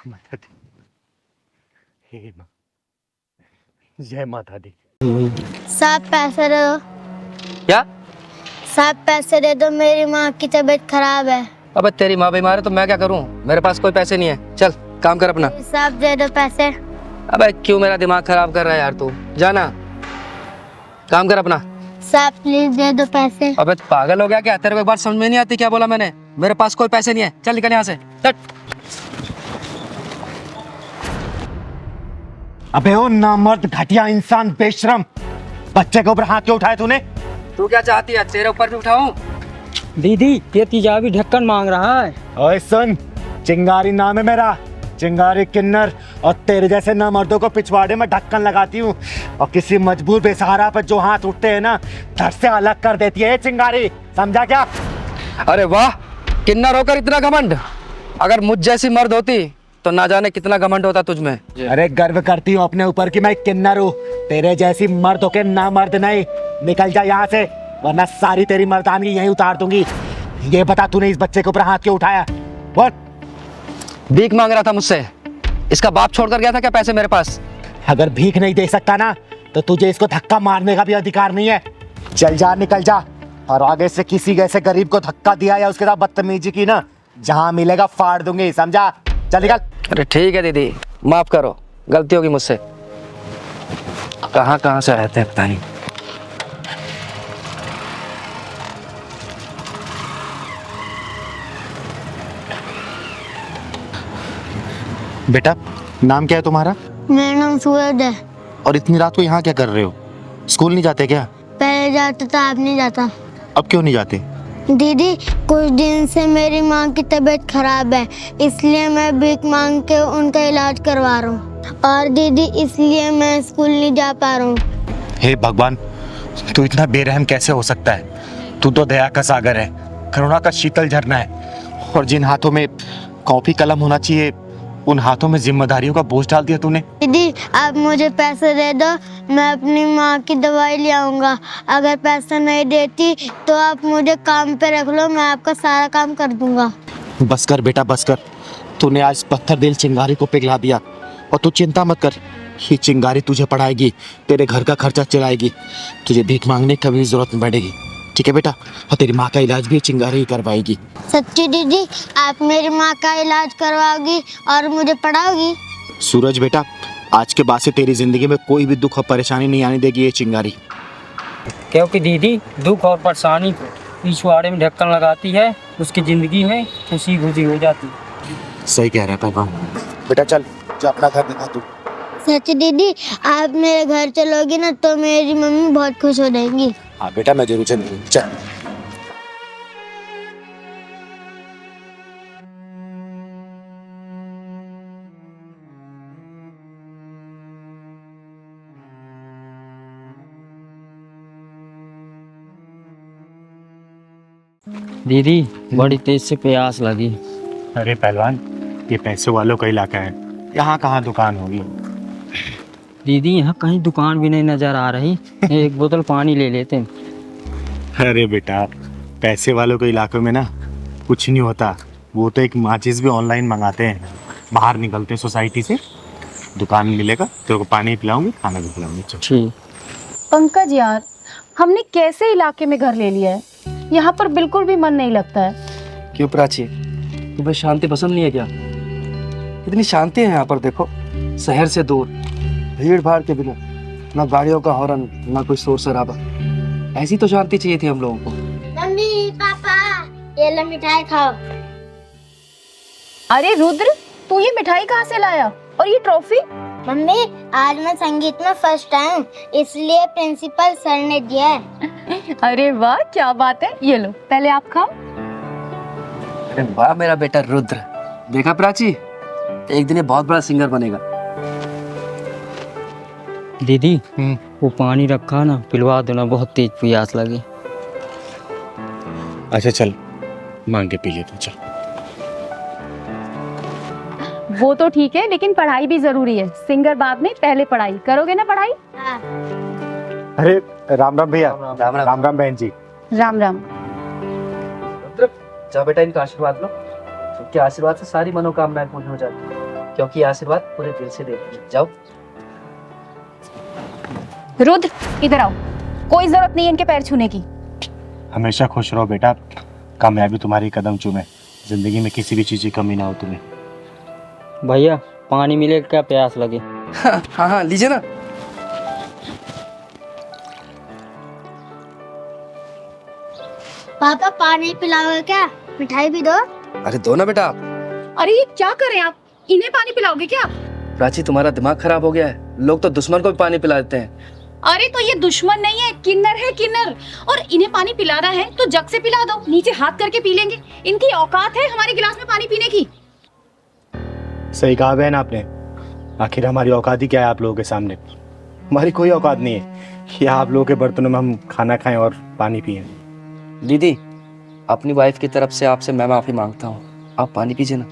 E: मत्था टेक। हे माँ, जय माता दी।
B: साहब पैसे दे दो।
L: क्या?
B: साहब पैसे दे दो, मेरी माँ की तबीयत खराब है।
L: अबे तेरी माँ बीमार है तो मैं क्या करूं? मेरे पास कोई पैसे नहीं है। चल काम कर अपना।
B: साहब दे दो पैसे।
L: अबे क्यों मेरा दिमाग खराब कर रहा है यार तू? जाना, काम कर अपना।
B: साहब प्लीज दे दो पैसे।
L: अबे पागल हो गया क्या? तेरे को एक बार समझ में नहीं आती क्या बोला मैंने? मेरे पास कोई पैसे नहीं है। चल निकल यहाँ से, चल।
A: अबे ओ नामर्द, घटिया इंसान, बेशरम, बच्चे के ऊपर हाथ क्यों उठाया तूने?
L: तू क्या चाहती है, तेरे ऊपर भी उठाऊं?
F: दीदी ये तेजाबी ढक्कन मांग रहा है।
A: ओए सुन, चिंगारी नाम है मेरा, चिंगारी किन्नर, और तेरे जैसे नामर्दों को पिछवाड़े में ढक्कन लगाती हूँ, और किसी मजबूर बेसहारा पर जो हाथ उठते हैं ना, धड़ से अलग कर देती है ये चिंगारी, समझा क्या?
L: अरे वाह, किन्नर होकर इतना घमंड। अगर मुझ जैसी मर्द होती तो ना जाने कितना घमंड होता तुझ में।
A: अरे गर्व करती हूँ अपने ऊपर कि मैं किन्नर हूँ, तेरे जैसी मर्द होके ना मर्द नहीं। निकल जा यहाँ से, वरना सारी तेरी मर्दानगी यहीं उतार दूंगी। ये बता, तूने इस बच्चे के ऊपर हाथ क्यों उठाया? बोल।
L: भीख मांग रहा था मुझसे। इसका बाप छोड़कर गया था क्या पैसे मेरे पास?
A: अगर भीख नहीं दे सकता ना, तो तुझे इसको धक्का मारने का भी अधिकार नहीं है। चल जा, निकल जा, और आगे से किसी ऐसे गरीब को धक्का दिया या उसके साथ बदतमीजी की ना, जहाँ मिलेगा फाड़ दूंगी, समझा? चल निकल।
L: अरे ठीक है दीदी, माफ करो, गलती होगी मुझसे। कहाँ कहाँ से आए थे पता नहीं।
A: बेटा नाम क्या है तुम्हारा?
B: मेरा नाम सूरज है।
A: और इतनी रात को यहाँ क्या कर रहे हो? स्कूल नहीं जाते क्या?
B: पहले जाता था, अब नहीं जाता।
A: अब क्यों नहीं जाते?
B: दीदी कुछ दिन से मेरी माँ की तबीयत खराब है, इसलिए मैं भीख मांग के उनका इलाज करवा रहा हूँ। और दीदी इसलिए मैं स्कूल नहीं जा पा रहा हूँ।
A: हे भगवान, तू इतना बेरहम कैसे हो सकता है? तू तो दया का सागर है, करुणा का शीतल झरना है। और जिन हाथों में कॉपी कलम होना चाहिए, उन हाथों में जिम्मेदारियों का बोझ डाल दिया तूने।
B: दीदी आप मुझे पैसे दे दो, मैं अपनी माँ की दवाई ले आऊँगा। अगर पैसा नहीं देती तो आप मुझे काम पे रख लो, मैं आपका सारा काम कर दूँगा।
A: बस कर बेटा बस कर। तूने आज पत्थर दिल चिंगारी को पिघला दिया। और तू चिंता मत कर, ये चिंगारी तुझे पढ़ाएगी, तेरे घर का खर्चा चलाएगी, तुझे भीख मांगने की कभी जरूरत नहीं पड़ेगी। ठीक है बेटा? और तेरी माँ का इलाज भी चिंगारी ही करवाएगी।
B: सच्ची दीदी आप मेरी माँ का इलाज करवाओगी और मुझे पढ़ाओगी?
A: सूरज बेटा, आज के बाद से तेरी जिंदगी में कोई भी दुख और परेशानी नहीं आने देगी ये चिंगारी।
F: क्योंकि दीदी दुख और परेशानी को पिछवाड़े में ढक्कन लगाती है, उसकी ज़िंदगी में खुशी खुशी हो जाती है।
A: सही कह रहा है पहलवान। बेटा चल जा अपना घर दिखा तू।
B: सच्ची दीदी आप मेरे घर चलोगी ना तो मेरी मम्मी बहुत खुश हो जाएंगी।
A: हाँ बेटा मैं जरूर चलूंगी, चल।
F: दीदी बड़ी तेज से प्यास लगी।
E: अरे पहलवान, ये पैसे वालों का इलाका है, यहाँ कहाँ दुकान होगी?
F: दीदी यहाँ कहीं दुकान भी नहीं नजर आ रही, एक बोतल पानी ले लेते हैं।
E: अरे बेटा, पैसे वालों के इलाकों में ना कुछ नहीं होता। वो तो एक माचिस भी ऑनलाइन मंगाते हैं। बाहर निकलते हैं सोसाइटी से, दुकान मिलेगा, तेरे को पानी पिलाऊंगी, खाना भी खिलाऊंगी।
F: ठीक।
M: पंकज यार, हमने कैसे इलाके में घर ले लिया है, यहाँ पर बिल्कुल भी मन नहीं लगता है।
L: क्यों प्राची, तुम्हें शांति पसंद नहीं है क्या? इतनी शांति है यहाँ पर, देखो शहर से दूर, भीड़ भाड़ के बिना, ना गाड़ियों का हॉर्न, ना कोई शोर शराबा। ऐसी तो शांति चाहिए थी हम लोगों को।
B: मम्मी पापा ये लो मिठाई खाओ।
M: अरे रुद्र, तू ये मिठाई कहाँ से लाया और ये ट्रॉफी?
B: मम्मी आज मैं संगीत में फर्स्ट आया, इसलिए प्रिंसिपल सर ने दिया है।
M: अरे वाह क्या बात है, ये लो पहले आप खाओ।
L: अरे वाह मेरा बेटा रुद्र, देखा प्राची, एक दिन ये बहुत बड़ा सिंगर बनेगा।
F: दीदी वो पानी रखा ना, पिलवा दो ना, बहुत तेज प्यास लगी।
E: अच्छा चल, मांग के पी लेते, चल।
M: वो तो ठीक है, लेकिन पढ़ाई भी जरूरी है। सिंगर बाद में, पहले पढ़ाई करोगे ना। पढ़ाई।
B: हाँ।
E: अरे राम राम भैया।
L: राम
E: राम बहन जी।
M: राम राम।
L: रुद्र, जाओ बेटा इनका आशीर्वाद लो, क्योंकि आशीर्वाद से सारी मनोकामनाएं पूरी हो जाती है, क्योंकि आशीर्वाद पूरे दिल से देते हैं। जाओ।
M: रुद्र इधर आओ, कोई जरूरत नहीं है इनके पैर छूने की।
E: हमेशा खुश रहो बेटा, कामयाबी तुम्हारी कदम चूमे, जिंदगी में किसी भी चीज की कमी ना हो तुम्हें।
F: भैया पानी मिले, क्या प्यास लगे।
L: हाँ हाँ लीजिए ना।
B: पापा पानी पिलाओगे क्या? मिठाई भी दो।
L: अरे दो ना बेटा।
M: अरे ये क्या कर रहे हैं आप, इन्हें पानी पिलाओगे क्या?
L: प्राची तुम्हारा दिमाग खराब हो गया है, लोग तो दुश्मन को भी पानी पिला देते हैं।
M: अरे तो ये दुश्मन नहीं है, किन्नर है किन्नर। और इन्हें पानी पिलाना है तो जग से पिला दो, नीचे हाथ करके पी लेंगे। इनकी औकात है हमारे गिलास में पानी पीने की?
E: सही कहा बहन आपने, आखिर हमारी औकात ही क्या है आप लोगों के सामने? हमारी कोई औकात नहीं है कि आप लोगों के बर्तनों में हम खाना खाएं और पानी पिएं।
L: दीदी, अपनी वाइफ की तरफ से आपसे मैं माफी मांगता हूँ, आप पानी पीजिए ना।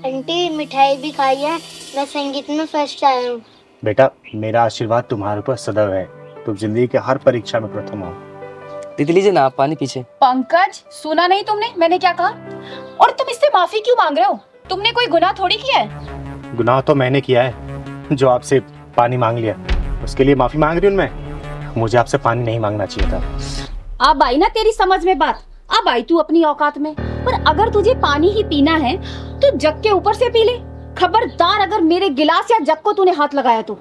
B: आंटी मिठाई भी खाई है, मैं संगीत में फर्स्ट आया हूँ।
E: बेटा मेरा आशीर्वाद तुम्हारे ऊपर सदैव है, तुम जिंदगी के हर परीक्षा में प्रथम हो।
L: दीदी लीजिए ना, आप पानी पीछे।
M: पंकज सुना नहीं तुमने मैंने क्या कहा? और तुम इससे माफी क्यों मांग रहे हो? तुमने कोई गुनाह थोड़ी किया है।
E: गुनाह तो मैंने किया है, जो आपसे पानी मांग लिया, उसके लिए माफी मांग रही हूँ मैं। मुझे आपसे पानी नहीं मांगना चाहिए था।
M: अब आई ना तेरी समझ में बात, अब आई तू अपनी औकात में। पर अगर तुझे पानी ही पीना है तो जग के ऊपर से पी ले। खबरदार अगर मेरे गिलास या जग को तूने हाथ लगाया तो।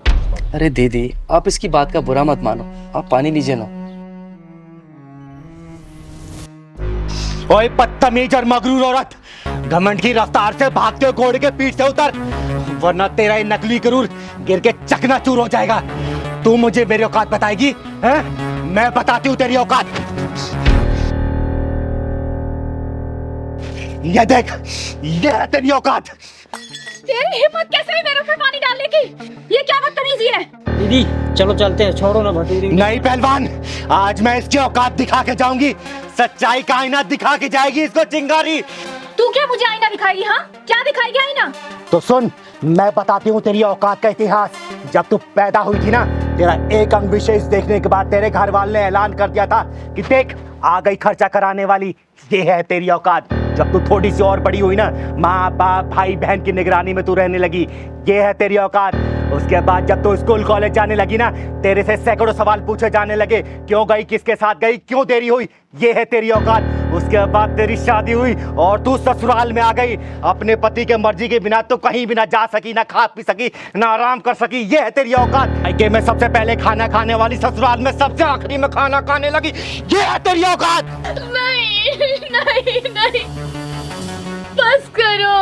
L: अरे दीदी, आप इसकी बात का बुरा मत मानो, आप पानी लीजिए ना।
A: ओए बदतमीज और मगरूर औरत, घमंड की रफ्तार से भागते हुए घोड़े के पीठ से उतर, वरना तेरा ये नकली गरूर गिर के चकनाचूर हो जाएगा। तू मुझे मेरी औकात बताएगी? हैं? मैं बताती हूँ तेरी औकात। ये देख, ये है तेरी औकात।
M: तेरी हिम्मत कैसे हुई मेरे ऊपर पानी डालने की? ये क्या बदतमीजी है?
F: दीदी चलो चलते हैं, छोड़ो ना भटूरी।
A: नहीं पहलवान, आज मैं इसकी औकात दिखा के जाऊंगी। सच्चाई का आईना दिखा के जाएगी इसको चिंगारी।
M: तू क्या मुझे आईना दिखाएगी? हाँ, क्या दिखाएगी आईना?
A: तो सुन, मैं बताती हूँ तेरी औकात का इतिहास। जब तू पैदा हुई थी ना, तेरा एक अंग विशेष देखने के बाद तेरे घर वाले ने ऐलान कर दिया था कि देख, आ गई खर्चा कराने वाली। ये है तेरी औकात। जब तू थोड़ी सी और बड़ी हुई ना, माँ बाप भाई बहन की निगरानी में तू रहने लगी। ये है तेरी औकात। उसके बाद जब तू स्कूल कॉलेज जाने लगी ना, तेरे से सैकड़ों सवाल पूछे जाने लगे, क्यों गई, किसके साथ गई, क्यों देरी हुई। ये है तेरी औकात। उसके बाद तेरी शादी हुई और तू ससुराल में आ गई। अपने पति के मर्जी के बिना तो कहीं भी ना जा सकी, ना खा पी सकी, ना आराम कर सकी। ये है तेरी औकात। कि मैं सबसे पहले खाना खाने वाली, ससुराल में सबसे आखिरी में खाना खाने लगी। ये है तेरी औकात।
M: नहीं नहीं नहीं, बस करो,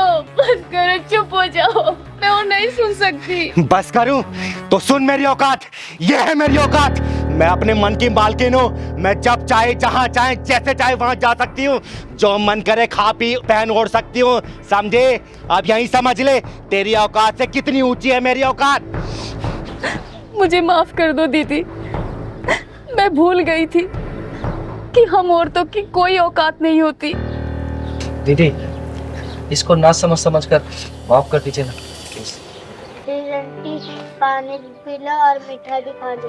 M: चुप हो जाओ, मैं और नहीं सुन सकती।
A: बस करूं तो सुन मेरी औकात। ये है मेरी औकात। मैं अपने मन की मालकिन हूँ। मैं जब चाहे, जहाँ चाहे, जैसे चाहे वहां जा सकती हूँ। जो मन करे खा पी पहन ओढ़ सकती हूँ, समझे? अब यही समझ ले तेरी औकात से कितनी ऊंची है मेरी औकात।
C: मुझे माफ कर दो दीदी, मैं भूल गई थी कि हम औरतों की कोई औकात नहीं होती।
L: दीदी, इसको ना समझ कर माफ कर दीजिए ना।
B: पानी पी लो और मिठाई भी खा लो।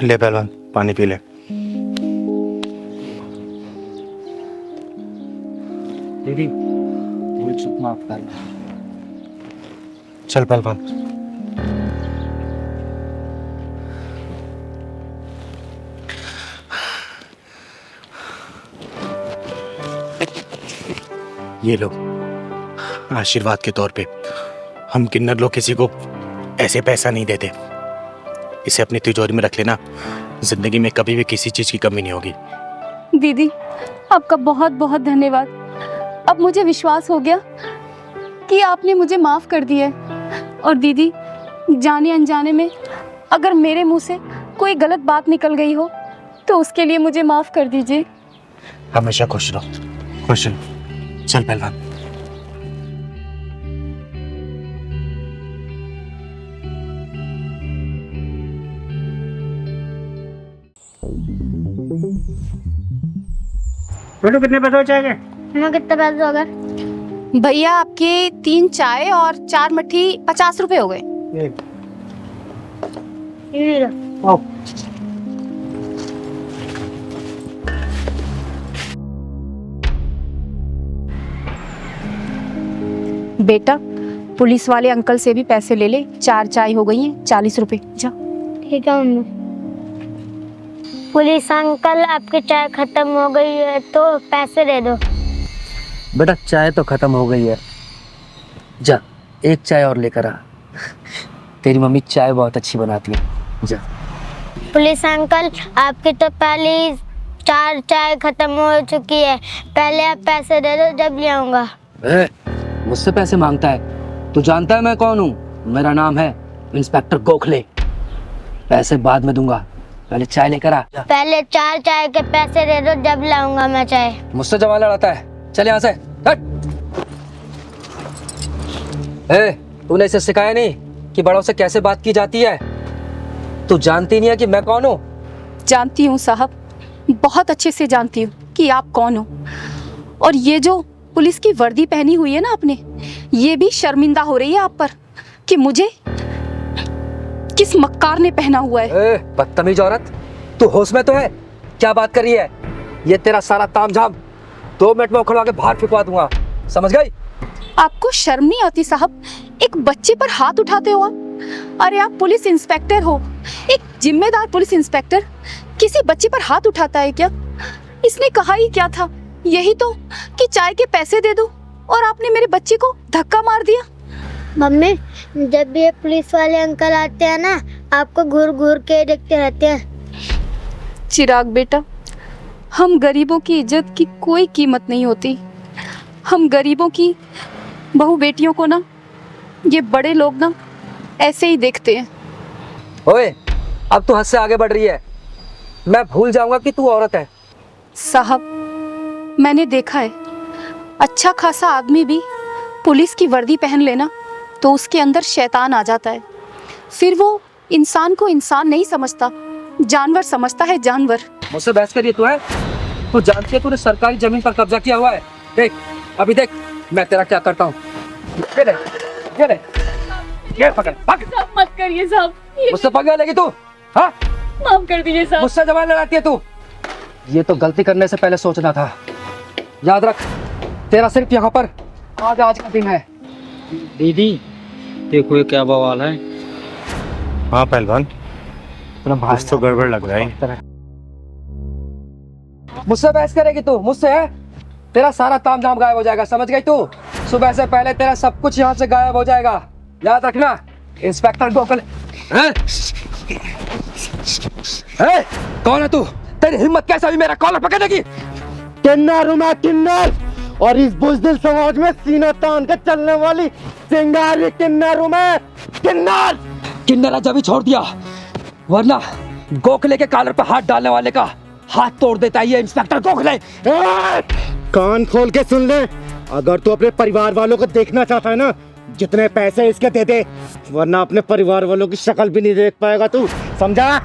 A: ले पहलवान, पानी पी ले।
L: दीदी, मुझे चुप माफ कर।
A: चल पहलवान। ये लो, आशीर्वाद के तौर पे। हम किन्नर लोग किसी को ऐसे पैसा नहीं देते। इसे अपनी तिजोरी में रख लेना। जिंदगी में कभी भी किसी चीज की कमी नहीं होगी।
C: दीदी, आपका बहुत बहुत धन्यवाद। अब मुझे विश्वास हो गया कि आपने मुझे माफ कर दिया है। और दीदी, जाने अनजाने में अगर मेरे मुंह से कोई गलत बात निकल गई हो तो उसके लिए मुझे माफ कर दीजिए।
A: हमेशा खुश रहो, खुश रहो। चल पहलवान।
F: बेटू कितने पैसे हो जाएंगे?
B: हमें कितने पैसे हो गए?
M: भैया आपके 3 चाय और 4 मट्ठी 50 रुपए हो गए।
B: ये लो।
M: बेटा, पुलिस वाले अंकल से भी पैसे ले ले। 4 चाय हो गई हैं, 40 रुपए। जा।
B: ठीक है मम्मी। पुलिस अंकल, आपकी चाय खत्म हो गई है तो पैसे दे दो।
L: बेटा, चाय तो खत्म हो गई है, जा एक चाय और लेकर आ। तेरी मम्मी चाय बहुत अच्छी बनाती है, जा।
B: पुलिस अंकल, आपकी तो पहले 4 चाय खत्म हो चुकी है। पहले आप पैसे दे दो, जब ले आऊंगा।
L: मुझसे पैसे मांगता है? तू जानता है मैं कौन हूँ? मेरा नाम है इंस्पेक्टर गोखले। पैसे बाद में दूंगा, पहले चाय लेकर आ।
B: पहले 4 चाय के पैसे दे दो, जब लाऊंगा मैं चाय।
L: मुझसे जवान लड़ाता है, चल यहाँ से हट। तूने इसे सिखाया नहीं कि बड़ों से कैसे बात की जाती है? तू जानती नहीं है कि मैं कौन हूँ?
C: जानती हूँ साहब, बहुत अच्छे से जानती हूँ कि आप कौन हो। और ये जो पुलिस की वर्दी पहनी हुई है ना आपने, ये भी शर्मिंदा हो रही है आप पर कि मुझे किस मक्कार ने पहना हुआ है।
L: बदतमीज औरत, तू होश में तो है? क्या बात कर रही है? ये तेरा सारा तामझाम 2 मिनट में उखड़वा के बाहर फेंकवा दूंगा, समझ गई?
C: आपको शर्म नहीं आती साहब? एक बच्चे पर हाथ उठाते हो आप। अरे आप पुलिस इंस्पेक्टर हो, एक जिम्मेदार पुलिस इंस्पेक्टर किसी बच्चे पर हाथ उठाता है क्या?
M: इसने कहा ही क्या था? यही तो कि चाय के पैसे दे दो, और आपने मेरे बच्चे को धक्का मार दिया।
B: मम्मी, जब भी ये पुलिस वाले अंकल आते हैं ना, आपको घूर घूर के देखते रहते हैं।
M: चिराग बेटा, हम गरीबों की इज्जत की कोई कीमत नहीं होती। हम गरीबों की बहू बेटियों को ना, ये बड़े लोग ना ऐसे ही देखते हैं।
L: ओए, अब तू हद से आगे बढ़ रही है। मैं भूल जाऊंगा कि तू औरत है।
M: साहब, मैंने देखा है, अच्छा खासा आदमी भी पुलिस की वर्दी पहन लेना तो उसके अंदर शैतान आ जाता है। फिर वो इंसान को इंसान नहीं समझता, जानवर समझता है, जानवर।
L: मुझसे बहस करिए तू है? तू जानती है तूने सरकारी जमीन पर कब्जा किया हुआ है। देख, अभी देख मैं तेरा क्या करता हूँ। ये पकड़, भाग।
M: मत करिए साहब,
L: मुझसे पकड़ लेगी तू? हाँ,
M: माफ कर दीजिए साहब।
L: मुझसे जबान लड़ाती है तू? ये तो गलती करने से पहले सोचना था। याद रख, तेरा सिर्फ यहाँ पर आज का दिन है।
F: दीदी देखो ये क्या बवाल है।
E: हाँ पहलवान,
L: कुछ
E: तो गड़बड़ लग रहा है।
L: मुझसे बहस करेगी तू? मुझसे है? तेरा सारा ताम झाम गायब हो जाएगा, समझ गई तू? सुबह से पहले तेरा सब कुछ यहाँ से गायब हो जाएगा, याद रखना। इंस्पेक्टर गोखले। कौन है तू? तेरी हिम्मत कैसे हुई मेरा कॉलर पकड़ने की?
A: किन्नर हूं मैं, किन्नर, और इस बुज़दिल समाज में सीना तान के चलने वाली चिंगारी किन्नर हूं मैं, किन्नर।
L: किन्नर जब ही छोड़ दिया, वरना गोखले के कॉलर पर हाथ डालने वाले का हाथ तोड़ देता है ये इंस्पेक्टर गोखले।
A: कान खोल के सुन ले, अगर तू अपने परिवार वालों को देखना चाहता है ना, जितने पैसे इसके दे दे, वरना अपने परिवार वालों की शक्ल भी नहीं देख पाएगा तू, समझा?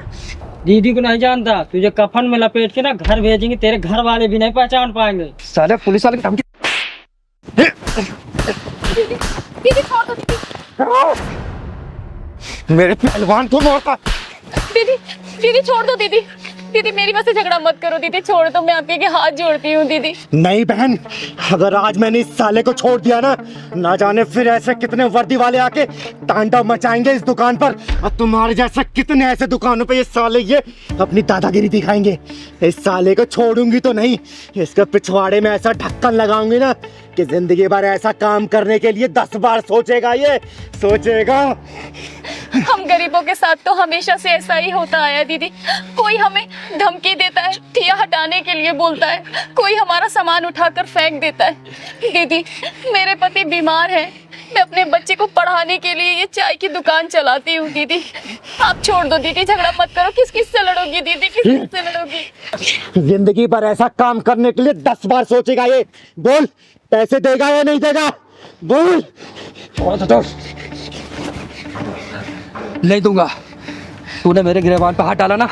F: दीदी को नहीं जानता, तुझे कफन में लपेट के ना घर भेजेंगे, तेरे घर वाले भी नहीं पहचान पाएंगे।
L: साले पुलिस वाले की धमकी।
M: दीदी छोड़ दो दीदी।
A: मेरे पहलवान को मारता।
M: दीदी छोड़ दो दीदी। दीदी मेरी वजह से झगड़ा मत करो दीदी, छोड़ दो, मैं आपके हाथ जोड़ती हूँ दीदी।
A: नहीं बहन, अगर आज मैंने इस साले को छोड़ दिया ना जाने फिर ऐसे कितने वर्दी वाले आके तांडव मचाएंगे इस दुकान पर, और तुम्हारे जैसे कितने ऐसे दुकानों पे ये साले ये अपनी दादागिरी दिखाएंगे। इस साले को छोड़ूंगी तो नहीं, इसके पिछवाड़े में ऐसा ढक्कन लगाऊंगी ना कि जिंदगी भर ऐसा काम करने के लिए 10 बार सोचेगा, ये सोचेगा।
M: हम गरीबों के साथ तो हमेशा से ऐसा ही होता आया दीदी। कोई हमें धमकी देता है, ठिया हटाने के लिए बोलता है, कोई हमारा सामान उठाकर फेंक देता है। दीदी मेरे पति बीमार है, मैं अपने बच्चे को पढ़ाने के लिए ये चाय की दुकान चलाती हूँ। दीदी आप छोड़ दो दीदी, झगड़ा मत करो। किस किस से लड़ोगी दीदी, किस किस से लड़ोगी?
A: जिंदगी भर ऐसा काम करने के लिए 10 बार सोचेगा ये। बोल, पैसे देगा या नहीं देगा? बोल।
L: नहीं दूंगा। तूने मेरे गिरबान पर हाथ डाला ना,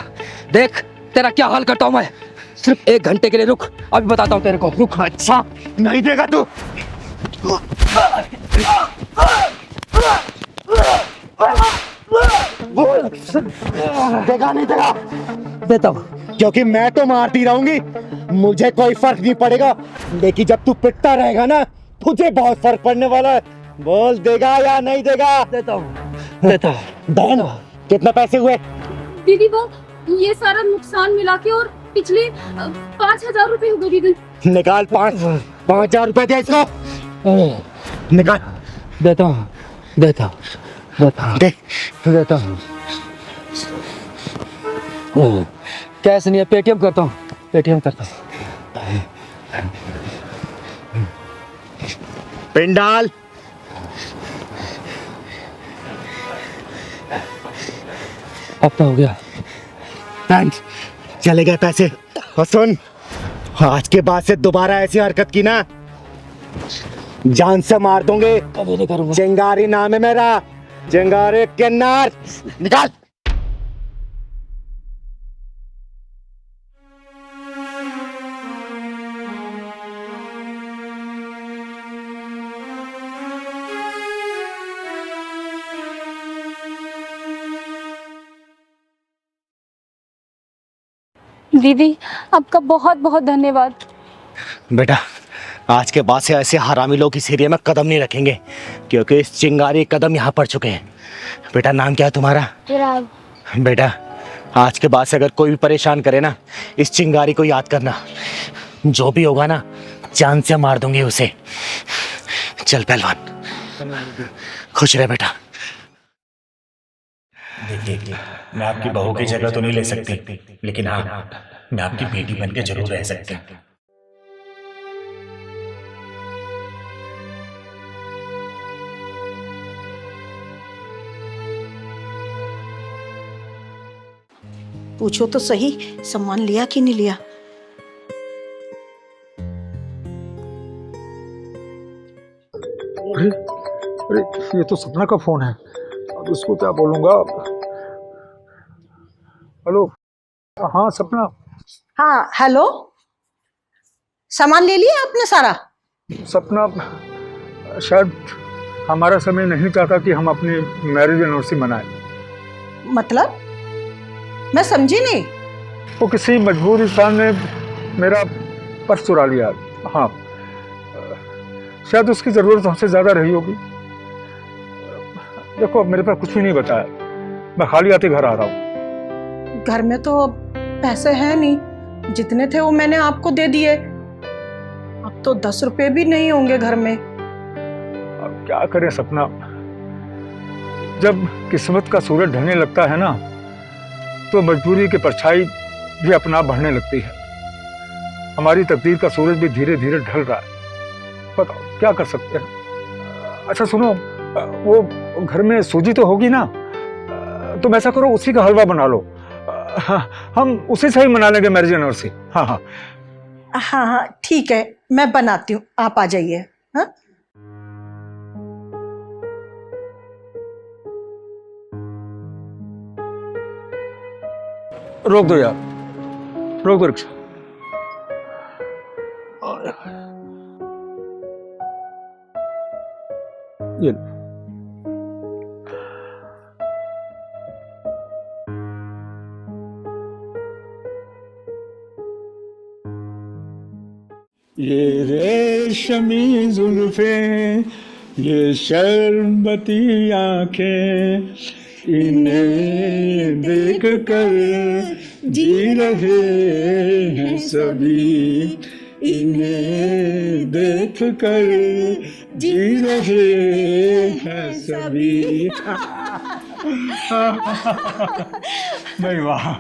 L: देख तेरा क्या हाल करता हूं मैं। सिर्फ 1 घंटे के लिए रुक, अभी बताता हूं तेरे को। रुक।
A: अच्छा नहीं देगा तू? बोल, देगा नहीं देगा?
L: देता हूं।
A: क्योंकि मैं तो मारती रहूंगी, मुझे कोई फर्क नहीं पड़ेगा, लेकिन जब तू पिटता रहेगा ना, तुझे बहुत फर्क पड़ने वाला है। बोल, देगा या नहीं देगा?
L: देता हूं, देता हूं।
A: बहन कितने पैसे हुए?
M: दीदी वो ये सारा नुकसान मिला के और पिछले 5,000 रुपए हो गए दीदी।
A: निकाल 5,000 रुपए दे इसको, निकाल।
L: देता हूं, देता हूं, देता हूं, देता हूं। कैश नहीं है, पेटीएम करता हूं, पेटीएम करता हूं।
A: पिंडाल
L: अब तो हो गया।
A: थैंक्स, चले गए पैसे। और सुन, आज के बाद से दोबारा ऐसी हरकत की ना, जान से मार दूंगे।
L: कभी नहीं करूंगा।
A: चिंगारी नाम है मेरा, चिंगारी किन्नर। निकाल।
M: दीदी आपका बहुत बहुत धन्यवाद।
A: बेटा, आज के बाद से ऐसे हरामी लोग इस एरिया में कदम नहीं रखेंगे, क्योंकि इस चिंगारी कदम यहाँ पड़ चुके हैं। बेटा नाम क्या है तुम्हारा?
B: चिराग।
A: बेटा आज के बाद से अगर कोई भी परेशान करे ना, इस चिंगारी को याद करना। जो भी होगा ना, जान से मार दूंगी उसे। चल पहलवान, खुश रह बेटा। देखिए, मैं आपकी बहू की जगह तो नहीं ले सकती, लेकिन हाँ, मैं आपकी बेटी बन के जरूर रह सकती हूँ।
N: पूछो तो सही, सम्मान लिया कि नहीं लिया?
G: अरे अरे, ये तो सपना का फोन है, अब इसको क्या बोलूंगा? हेलो, हाँ सपना।
N: हाँ हेलो, सामान ले लिया आपने सारा?
G: सपना, शायद हमारा समय नहीं चाहता कि हम अपनी मैरिज एनिवर्सरी मनाएं।
N: मतलब मैं समझी नहीं।
G: वो किसी मजबूर इंसान ने मेरा पर्स चुरा लिया। हाँ, शायद उसकी ज़रूरत हमसे ज़्यादा रही होगी। देखो, मेरे पास कुछ भी नहीं बचा है, मैं खाली हाथी घर आ रहा हूँ।
N: घर में तो पैसे हैं नहीं, जितने थे वो मैंने आपको दे दिए। अब तो 10 रुपए भी नहीं होंगे घर में।
G: अब क्या करें सपना, जब किस्मत का सूरज ढलने लगता है ना, तो मजबूरी की परछाई भी अपना बढ़ने लगती है। हमारी तकदीर का सूरज भी धीरे धीरे ढल रहा है। बताओ क्या कर सकते हैं? अच्छा सुनो, वो घर में सूजी तो होगी ना, तुम ऐसा करो उसी का हलवा बना लो। हम उसी से ही मना लेंगे मैरिज एनिवर्सरी। हाँ हाँ
N: हाँ हाँ ठीक है, मैं बनाती हूँ, आप आ जाइए। हाँ
G: रोक दो यार, रोक दो रिक्शा। ये रेशमी जुल्फें, ये शर्बती आंखें, इन्हें देख कर जी रहे हैं सभी, इन्हें देख कर जी रहे हैं सभी। भाई वाह,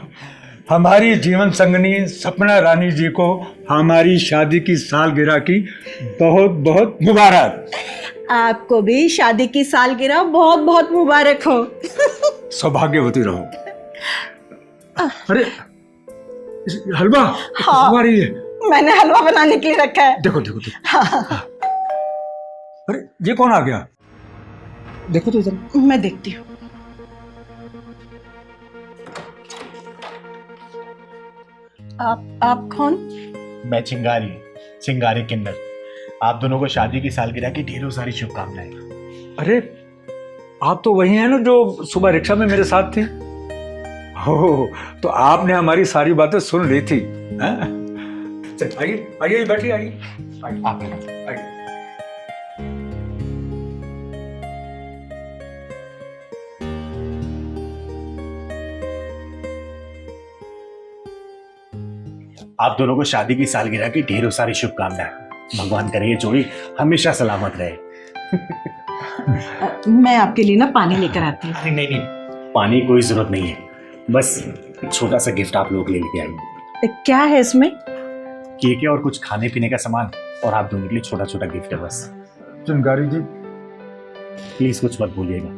G: हमारी जीवन संगनी सपना रानी जी को हमारी शादी की सालगिरह की बहुत बहुत मुबारक।
N: आपको भी शादी की सालगिरह बहुत बहुत मुबारक हो।
G: सौभाग्यवती रहो। अरे हलवा
N: हाँ,
G: रही है।
N: मैंने हलवा बनाने के लिए रखा है।
G: देखो देखो देखो। हाँ। अरे ये कौन आ गया? देखो तो इधर।
N: मैं देखती हूँ। आप कौन?
A: मैं चिंगारी, चिंगारी किन्नर। आप दोनों को शादी की सालगिरह की ढेरों सारी शुभकामनाएं।
G: अरे आप तो वही हैं ना जो सुबह रिक्शा में मेरे साथ थी? हो, तो आपने हमारी सारी बातें सुन ली थी। चल आइए आइए, बैठिए, आइए आप आइए।
A: आप दोनों को शादी की सालगिरह की ढेरों सारी शुभकामनाएं। भगवान करे ये जोड़ी हमेशा सलामत रहे।
N: मैं आपके लिए ना पानी लेकर आती हूँ।
A: नहीं नहीं नहीं, पानी कोई जरूरत नहीं है, बस छोटा सा गिफ्ट आप लोग ले लेके आइए।
N: क्या है इसमें?
A: केक है और कुछ खाने पीने का सामान, और आप दोनों के लिए छोटा छोटा गिफ्ट है बस।
G: चिंगारी जी
A: प्लीज कुछ मत भूलिएगा,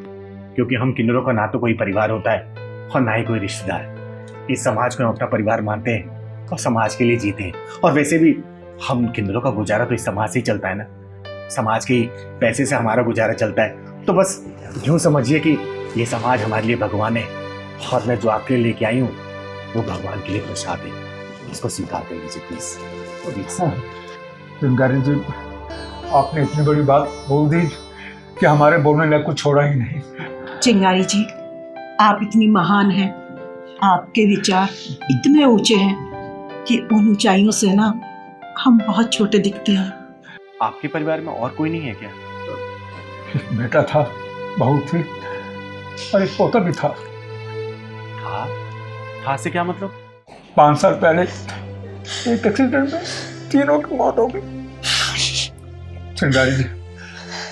A: क्योंकि हम किन्नरों का ना तो कोई परिवार होता है और ना ही कोई रिश्तेदार। इस समाज को हम अपना परिवार मानते हैं और समाज के लिए जीते हैं। और वैसे भी हम किन्नरों का गुजारा तो इस समाज से ही चलता है ना, समाज के पैसे से हमारा गुजारा चलता है। तो बस यूं समझिए कि ये समाज हमारे लिए भगवान है, और मैं जो आपके लिए लेके आई हूँ वो भगवान के लिए प्रसाद है। इसको स्वीकार कर लीजिए प्लीज।
G: चिंगारी जी, आपने इतनी बड़ी बात बोल दी कि हमारे बोलने लायक कुछ छोड़ा ही नहीं।
N: चिंगारी जी, आप इतनी महान हैं, आपके विचार इतने ऊंचे हैं कि उन ऊंचाइयों से ना हम बहुत छोटे दिखते हैं।
A: आपके परिवार में और कोई नहीं है क्या?
G: बेटा था, बहू थी और एक पोता भी था।
A: हाँ,
E: हादसे क्या मतलब?
G: 5 साल पहले एक एक्सीडेंट में तीनों की मौत हो गई। चिंगारी जी,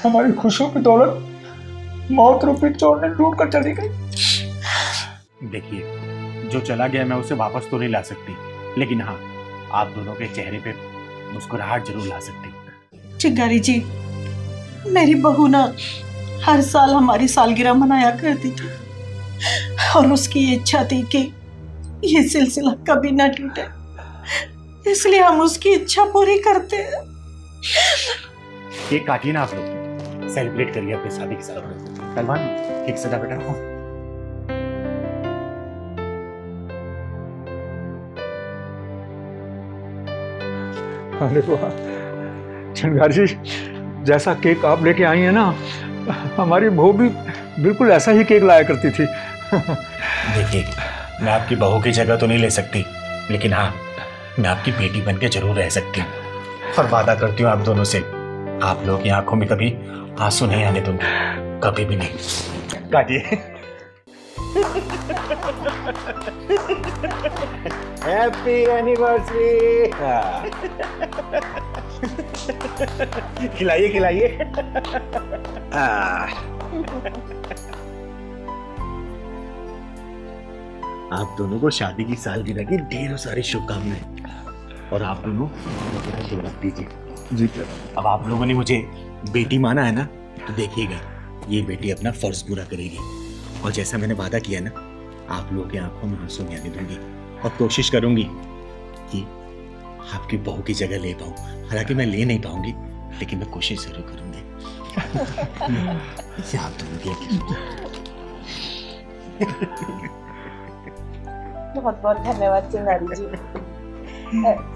G: हमारी खुशियों की दौलत मौत रूपी चोर ने लूट कर चली गई।
E: देखिए, जो चला गया मैं उसे वापस तो नहीं ला सकती, लेकिन हाँ, आप दोनों के चेहरे पे मुस्कुराहट जरूर ला सकती हूँ।
N: चिंगारी जी, मेरी बहू ना हर साल हमारी सालगिरह मनाया करती थी और उसकी इच्छा थी कि ये सिलसिला कभी ना टूटे, इसलिए हम उसकी इच्छा पूरी करते हैं।
E: केक काटिए ना आप लोग, सेलिब्रेट करिए अपनी शादी की सालगिरह। सलमान, केक सजा बेटा।
G: अरे वाह चिंगारी जी, जैसा केक आप लेके आई हैं ना, हमारी बहू भी बिल्कुल ऐसा ही केक लाया करती थी।
E: देखिए, मैं आपकी बहू की जगह तो नहीं ले सकती, लेकिन हाँ, मैं आपकी बेटी बन के जरूर रह सकती हूँ। और वादा करती हूँ आप दोनों से, आप लोगों की आंखों में कभी आंसू नहीं आने दूंगी, कभी भी नहीं। काटिए। Happy anniversary. खिलाइए खिलाइए। आप दोनों को शादी की सालगिरह की ढेरों सारी शुभकामनाएं। और आप दोनों मुझे आशीर्वाद दीजिए।
G: जी।
E: अब आप लोगों ने मुझे बेटी माना है ना, तो देखिएगा ये बेटी अपना फर्ज पूरा करेगी। और जैसा मैंने वादा किया ना, आप लोगों की आंखों में आंसू नहीं आने दूंगी और कोशिश करूंगी कि आपकी बहू की जगह ले पाऊं। हालांकि मैं ले नहीं पाऊंगी, लेकिन मैं कोशिश जरूर करूंगी। आप दोनों की
N: बहुत बहुत धन्यवाद चिंगारी जी।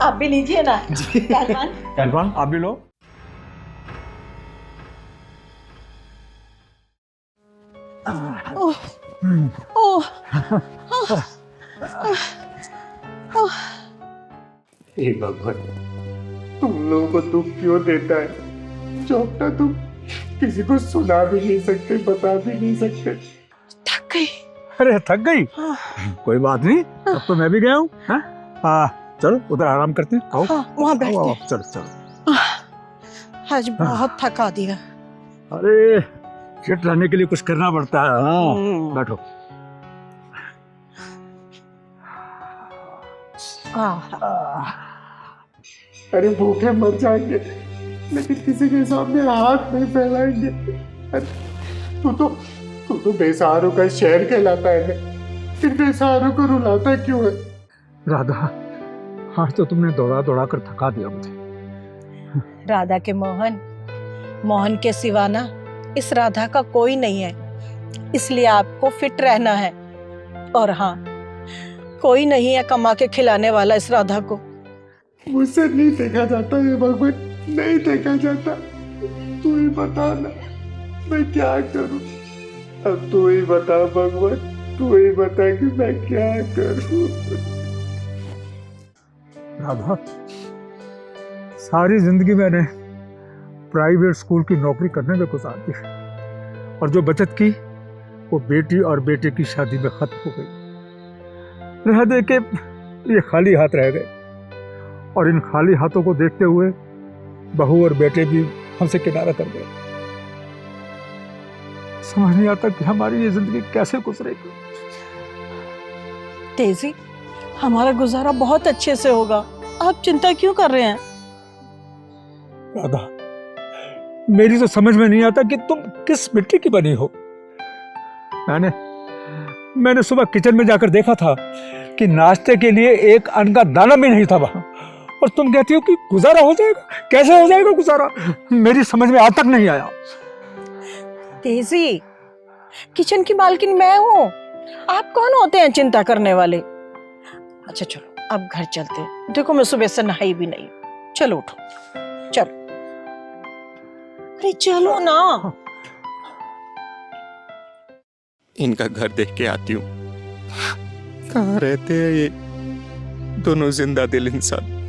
N: आप भी लीजिए ना।
G: पहलवान, आप भी लो।
A: हे भगवान, तुम लोगों को दुख क्यों देता है जो अपना दुख किसी को सुना भी नहीं सकते, बता भी नहीं सकते।
N: थक गई।
G: अरे थक गई? कोई बात नहीं, अब तो मैं भी गया हूँ। चलो उधर आराम करते हैं। आओ।
N: वहाँ बैठते
G: आओ,
N: हैं।
G: चलो चलो।
N: आज बहुत थका दिया।
G: अरे फिट रहने के लिए कुछ करना पड़ता है। हाँ, बैठो।
A: अरे भूखे मर जाएंगे, लेकिन किसी के सामने हाथ नहीं फैलाएंगे। अरे तू तो बेसहारों का शहर कहलाता है ना, फिर बेसहारों को रुलाता क्यों है?
G: राधा, आज तो तुमने दौड़ा दौड़ा कर थका दिया मुझे।
N: राधा के मोहन के सिवा ना इस राधा का कोई नहीं है, इसलिए आपको फिट रहना है। और हाँ, कोई नहीं है कमा के खिलाने वाला इस राधा को।
A: मुझसे नहीं देखा जाता ये भगवान, नहीं देखा जाता। तू ही बता ना, मैं क्या करूं? अब तू ही बता भगवान, तू ही बता कि मैं क्या करूं?
G: राधा, सारी जिंदगी मैंने प्राइवेट स्कूल की नौकरी करने में गुजार दी, और जो बचत की वो बेटी और बेटे की शादी में खत्म हो गई। रह दे के ये खाली हाथ रह गए, और इन खाली हाथों को देखते हुए बहू और बेटे भी हमसे किनारा कर गए। समझ नहीं आता कि हमारी ये जिंदगी कैसे गुजरेगी।
N: तेजी, हमारा गुजारा बहुत अच्छे से होगा, आप चिंता क्यों कर रहे हैं?
G: राधा, मेरी तो समझ में नहीं आता कि तुम किस मिट्टी की बनी हो। मैंने सुबह किचन में जाकर देखा था कि नाश्ते के लिए एक अन्न का दाना भी नहीं था वहां, और तुम कहती हो कि गुजारा हो जाएगा। कैसे हो जाएगा गुजारा? मेरी समझ में आज तक नहीं आया।
N: तेजी, किचन की मालकिन मैं हूँ, आप कौन होते हैं चिंता करने वाले? अच्छा चलो अब घर चलते हैं। देखो मैं सुबह से नहाई भी नहीं। चलो उठो, चलो। अरे चलो ना।
O: इनका घर देख के आती हूँ। कहाँ रहते हैं ये दोनों जिंदा दिल इंसान?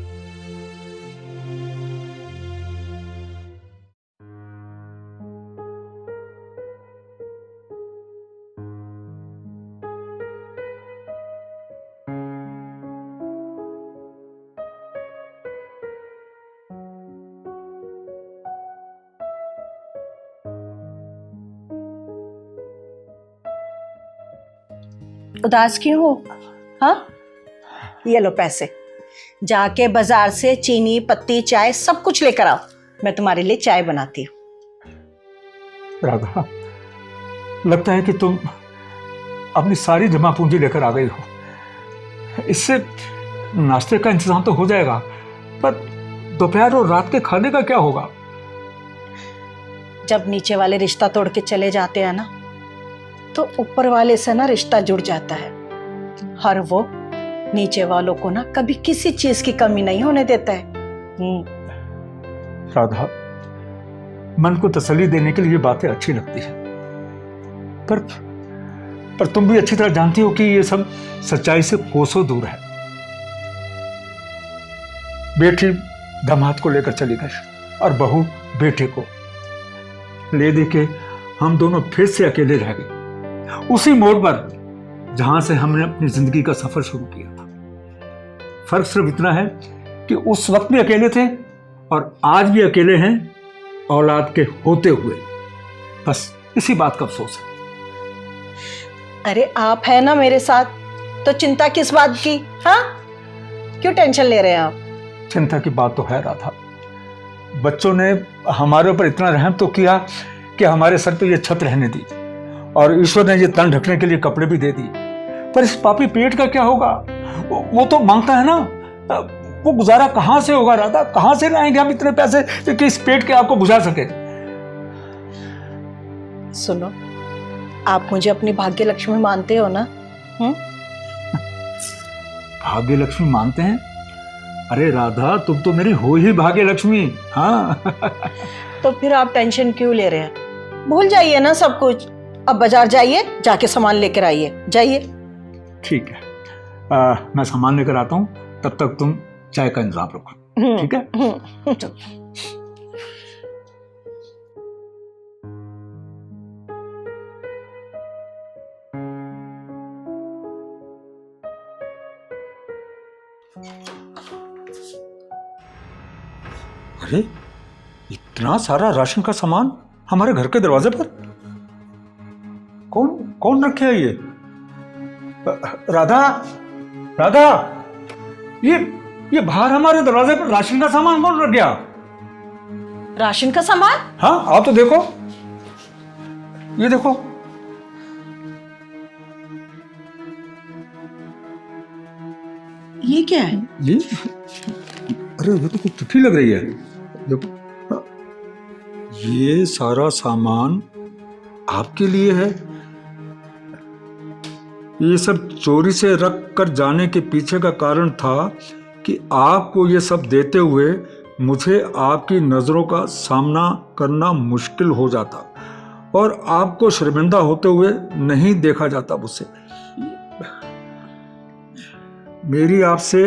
N: उदास क्यों हो? हाँ, ये लो पैसे, जाके बाजार से चीनी पत्ती चाय सब कुछ लेकर आओ, मैं तुम्हारे लिए चाय बनाती हूँ।
G: राधा, लगता है कि तुम अपनी सारी जमा पूंजी लेकर आ गई हो। इससे नाश्ते का इंतजाम तो हो जाएगा, पर दोपहर और रात के खाने का क्या होगा?
N: जब नीचे वाले रिश्ता तोड़ के चले जाते हैं ना, तो ऊपर वाले से ना रिश्ता जुड़ जाता है। हर वो नीचे वालों को ना कभी किसी चीज की कमी नहीं होने देता है।
G: राधा, मन को तसल्ली देने के लिए ये बातें अच्छी लगती है, पर तुम भी अच्छी तरह जानती हो कि ये सब सच्चाई से कोसों दूर है। बेटी दामाद को लेकर चली गई और बहू बेटे को ले दे के हम दोनों फिर से अकेले रह गए, उसी मोड़ पर जहां से हमने अपनी जिंदगी का सफर शुरू किया था। फर्क सिर्फ इतना है कि उस वक्त भी अकेले थे और आज भी अकेले हैं, औलाद के होते हुए। बस इसी बात का अफसोस है।
N: अरे आप है ना मेरे साथ, तो चिंता किस बात की? हाँ, क्यों टेंशन ले रहे हैं आप?
G: चिंता की बात तो है राधा, बच्चों ने हमारे ऊपर इतना रहम तो किया कि हमारे सर पे ये छत रहने दी, और ईश्वर ने ये तन ढकने के लिए कपड़े भी दे दिए। पर इस पापी पेट का क्या होगा? वो तो मांगता है ना, वो गुजारा कहां से होगा राधा? कहां से लाएंगे हम इतने पैसे कि इस पेट के आपको बुझा सके?
N: सुनो, आप मुझे अपनी भाग्य लक्ष्मी मानते हो ना?
G: भाग्य लक्ष्मी मानते हैं? अरे राधा, तुम तो मेरी हो ही भाग्य लक्ष्मी। हाँ।
N: तो फिर आप टेंशन क्यों ले रहे हैं? भूल जाइए ना सब कुछ। अब बाजार जाइए, जाके सामान लेकर आइए, जाइए।
G: ठीक है, मैं सामान लेकर आता हूँ, तब तक तुम चाय का इंतजाम रखो, ठीक है? चलो। अरे, इतना सारा राशन का सामान हमारे घर के दरवाजे पर? कौन रखे है ये? राधा, राधा, ये बाहर हमारे दरवाजे पर राशन का सामान कौन रख गया?
N: राशन का सामान?
G: हाँ, आप तो देखो, ये देखो।
N: ये क्या है?
G: ये, अरे ये तो कुछ चिट्ठी लग रही है। देखो, ये सारा सामान आपके लिए है। ये सब चोरी से रख कर जाने के पीछे का कारण था कि आपको ये सब देते हुए मुझे आपकी नजरों का सामना करना मुश्किल हो जाता और आपको शर्मिंदा होते हुए नहीं देखा जाता मुझसे। मेरी आपसे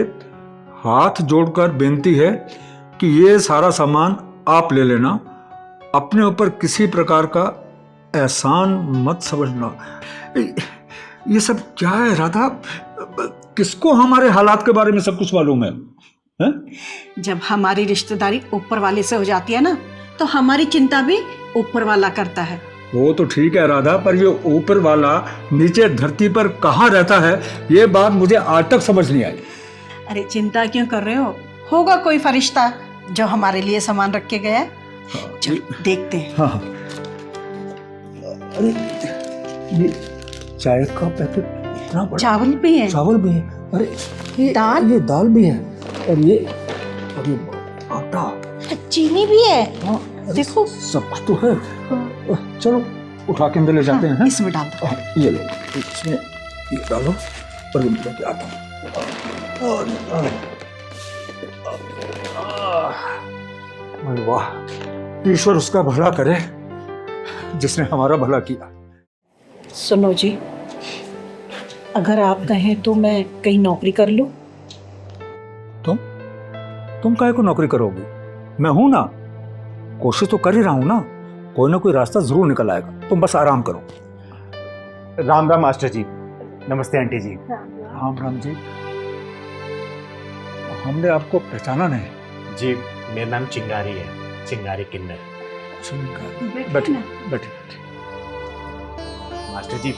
G: हाथ जोड़कर बेनती है कि ये सारा सामान आप ले लेना, अपने ऊपर किसी प्रकार का एहसान मत समझना। ये सब क्या है राधा? किसको हमारे हालात के बारे में सब कुछ मालूम है?
N: जब हमारी रिश्तेदारी ऊपर वाले से हो जाती है ना, तो हमारी चिंता भी ऊपर वाला करता है।
G: वो तो ठीक है राधा, पर ये ऊपर वाला नीचे धरती पर कहाँ रहता है, ये बात मुझे आज तक समझ नहीं आई।
N: अरे चिंता क्यों कर रहे हो? होगा कोई फरिश्ता जो हमारे लिए सामान रख के गया है। चलो देखते हैं।
G: हाँ। अरे ये चाय का पैकेट इतना बड़ा।
N: चावल भी है।
G: चावल भी है। अरे ये दाल भी है। और ये आटा,
N: चीनी भी है।
G: हाँ,
N: देखो
G: सब तो है। चलो उठा के अंदर ले जाते हैं।
N: इसमें डाल दो।
G: ये लो, इसमें ये डालो और मैं लेके आता हूँ। वाह, ईश्वर उसका भला करे जिसने हमारा भला किया।
N: सुनो जी, अगर आप कहें तो मैं कहीं नौकरी कर लूं।
G: तुम काहे को नौकरी करोगी? मैं हूं ना, कोशिश तो कर ही रहा हूं ना, कोई ना कोई रास्ता जरूर निकल आएगा। तुम बस आराम करो।
A: राम राम मास्टर जी। नमस्ते आंटी जी।
G: राम राम जी। हमने आपको पहचाना नहीं।
A: जी, मेरा नाम चिंगारी है, चिंगारी किन्नर।
G: बैठिए बैठिए।
A: मास्टर जी,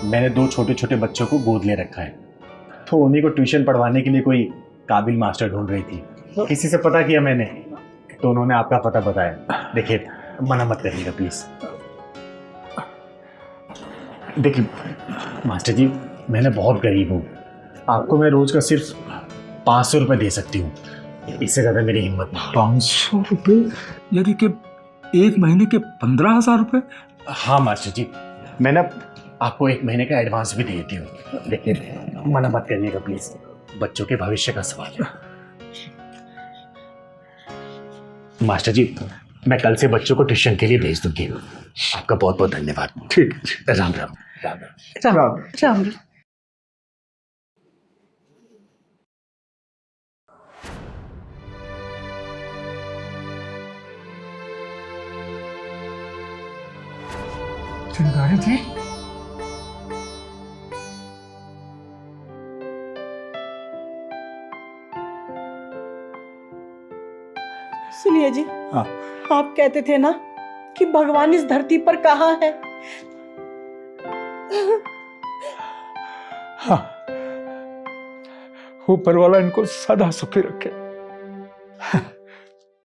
E: मैंने 2 छोटे छोटे बच्चों को गोद ले रखा है, तो उन्हीं को ट्यूशन पढ़वाने के लिए कोई काबिल मास्टर ढूंढ रही थी। किसी से पता किया मैंने, तो उन्होंने आपका पता बताया। देखिए, मना मत करिएगा प्लीज। देखिए मास्टर जी, मैंने बहुत गरीब हूँ, आपको मैं रोज का सिर्फ 500 रुपये दे सकती हूँ, इससे ज़्यादा मेरी हिम्मत नहीं।
G: 500 रुपये? यानी कि 1 महीने के 15,000 रुपये?
E: हाँ मास्टर जी, मैं ना आपको 1 महीने का एडवांस भी दे देती हूँ, लेकिन मना मत करिएगा प्लीज, बच्चों के भविष्य का सवाल है। मास्टर जी, मैं कल से बच्चों को ट्यूशन के लिए भेज दूंगी। आपका बहुत बहुत धन्यवाद।
G: ठीक,
E: राम राम। राम
N: राम राम।
G: चिंगारी जी,
N: सुनिए जी,
G: हाँ।
N: आप कहते थे ना कि भगवान इस धरती पर कहाँ है?
G: हाँ, ऊपर वाला इनको सदा सुखी रखे।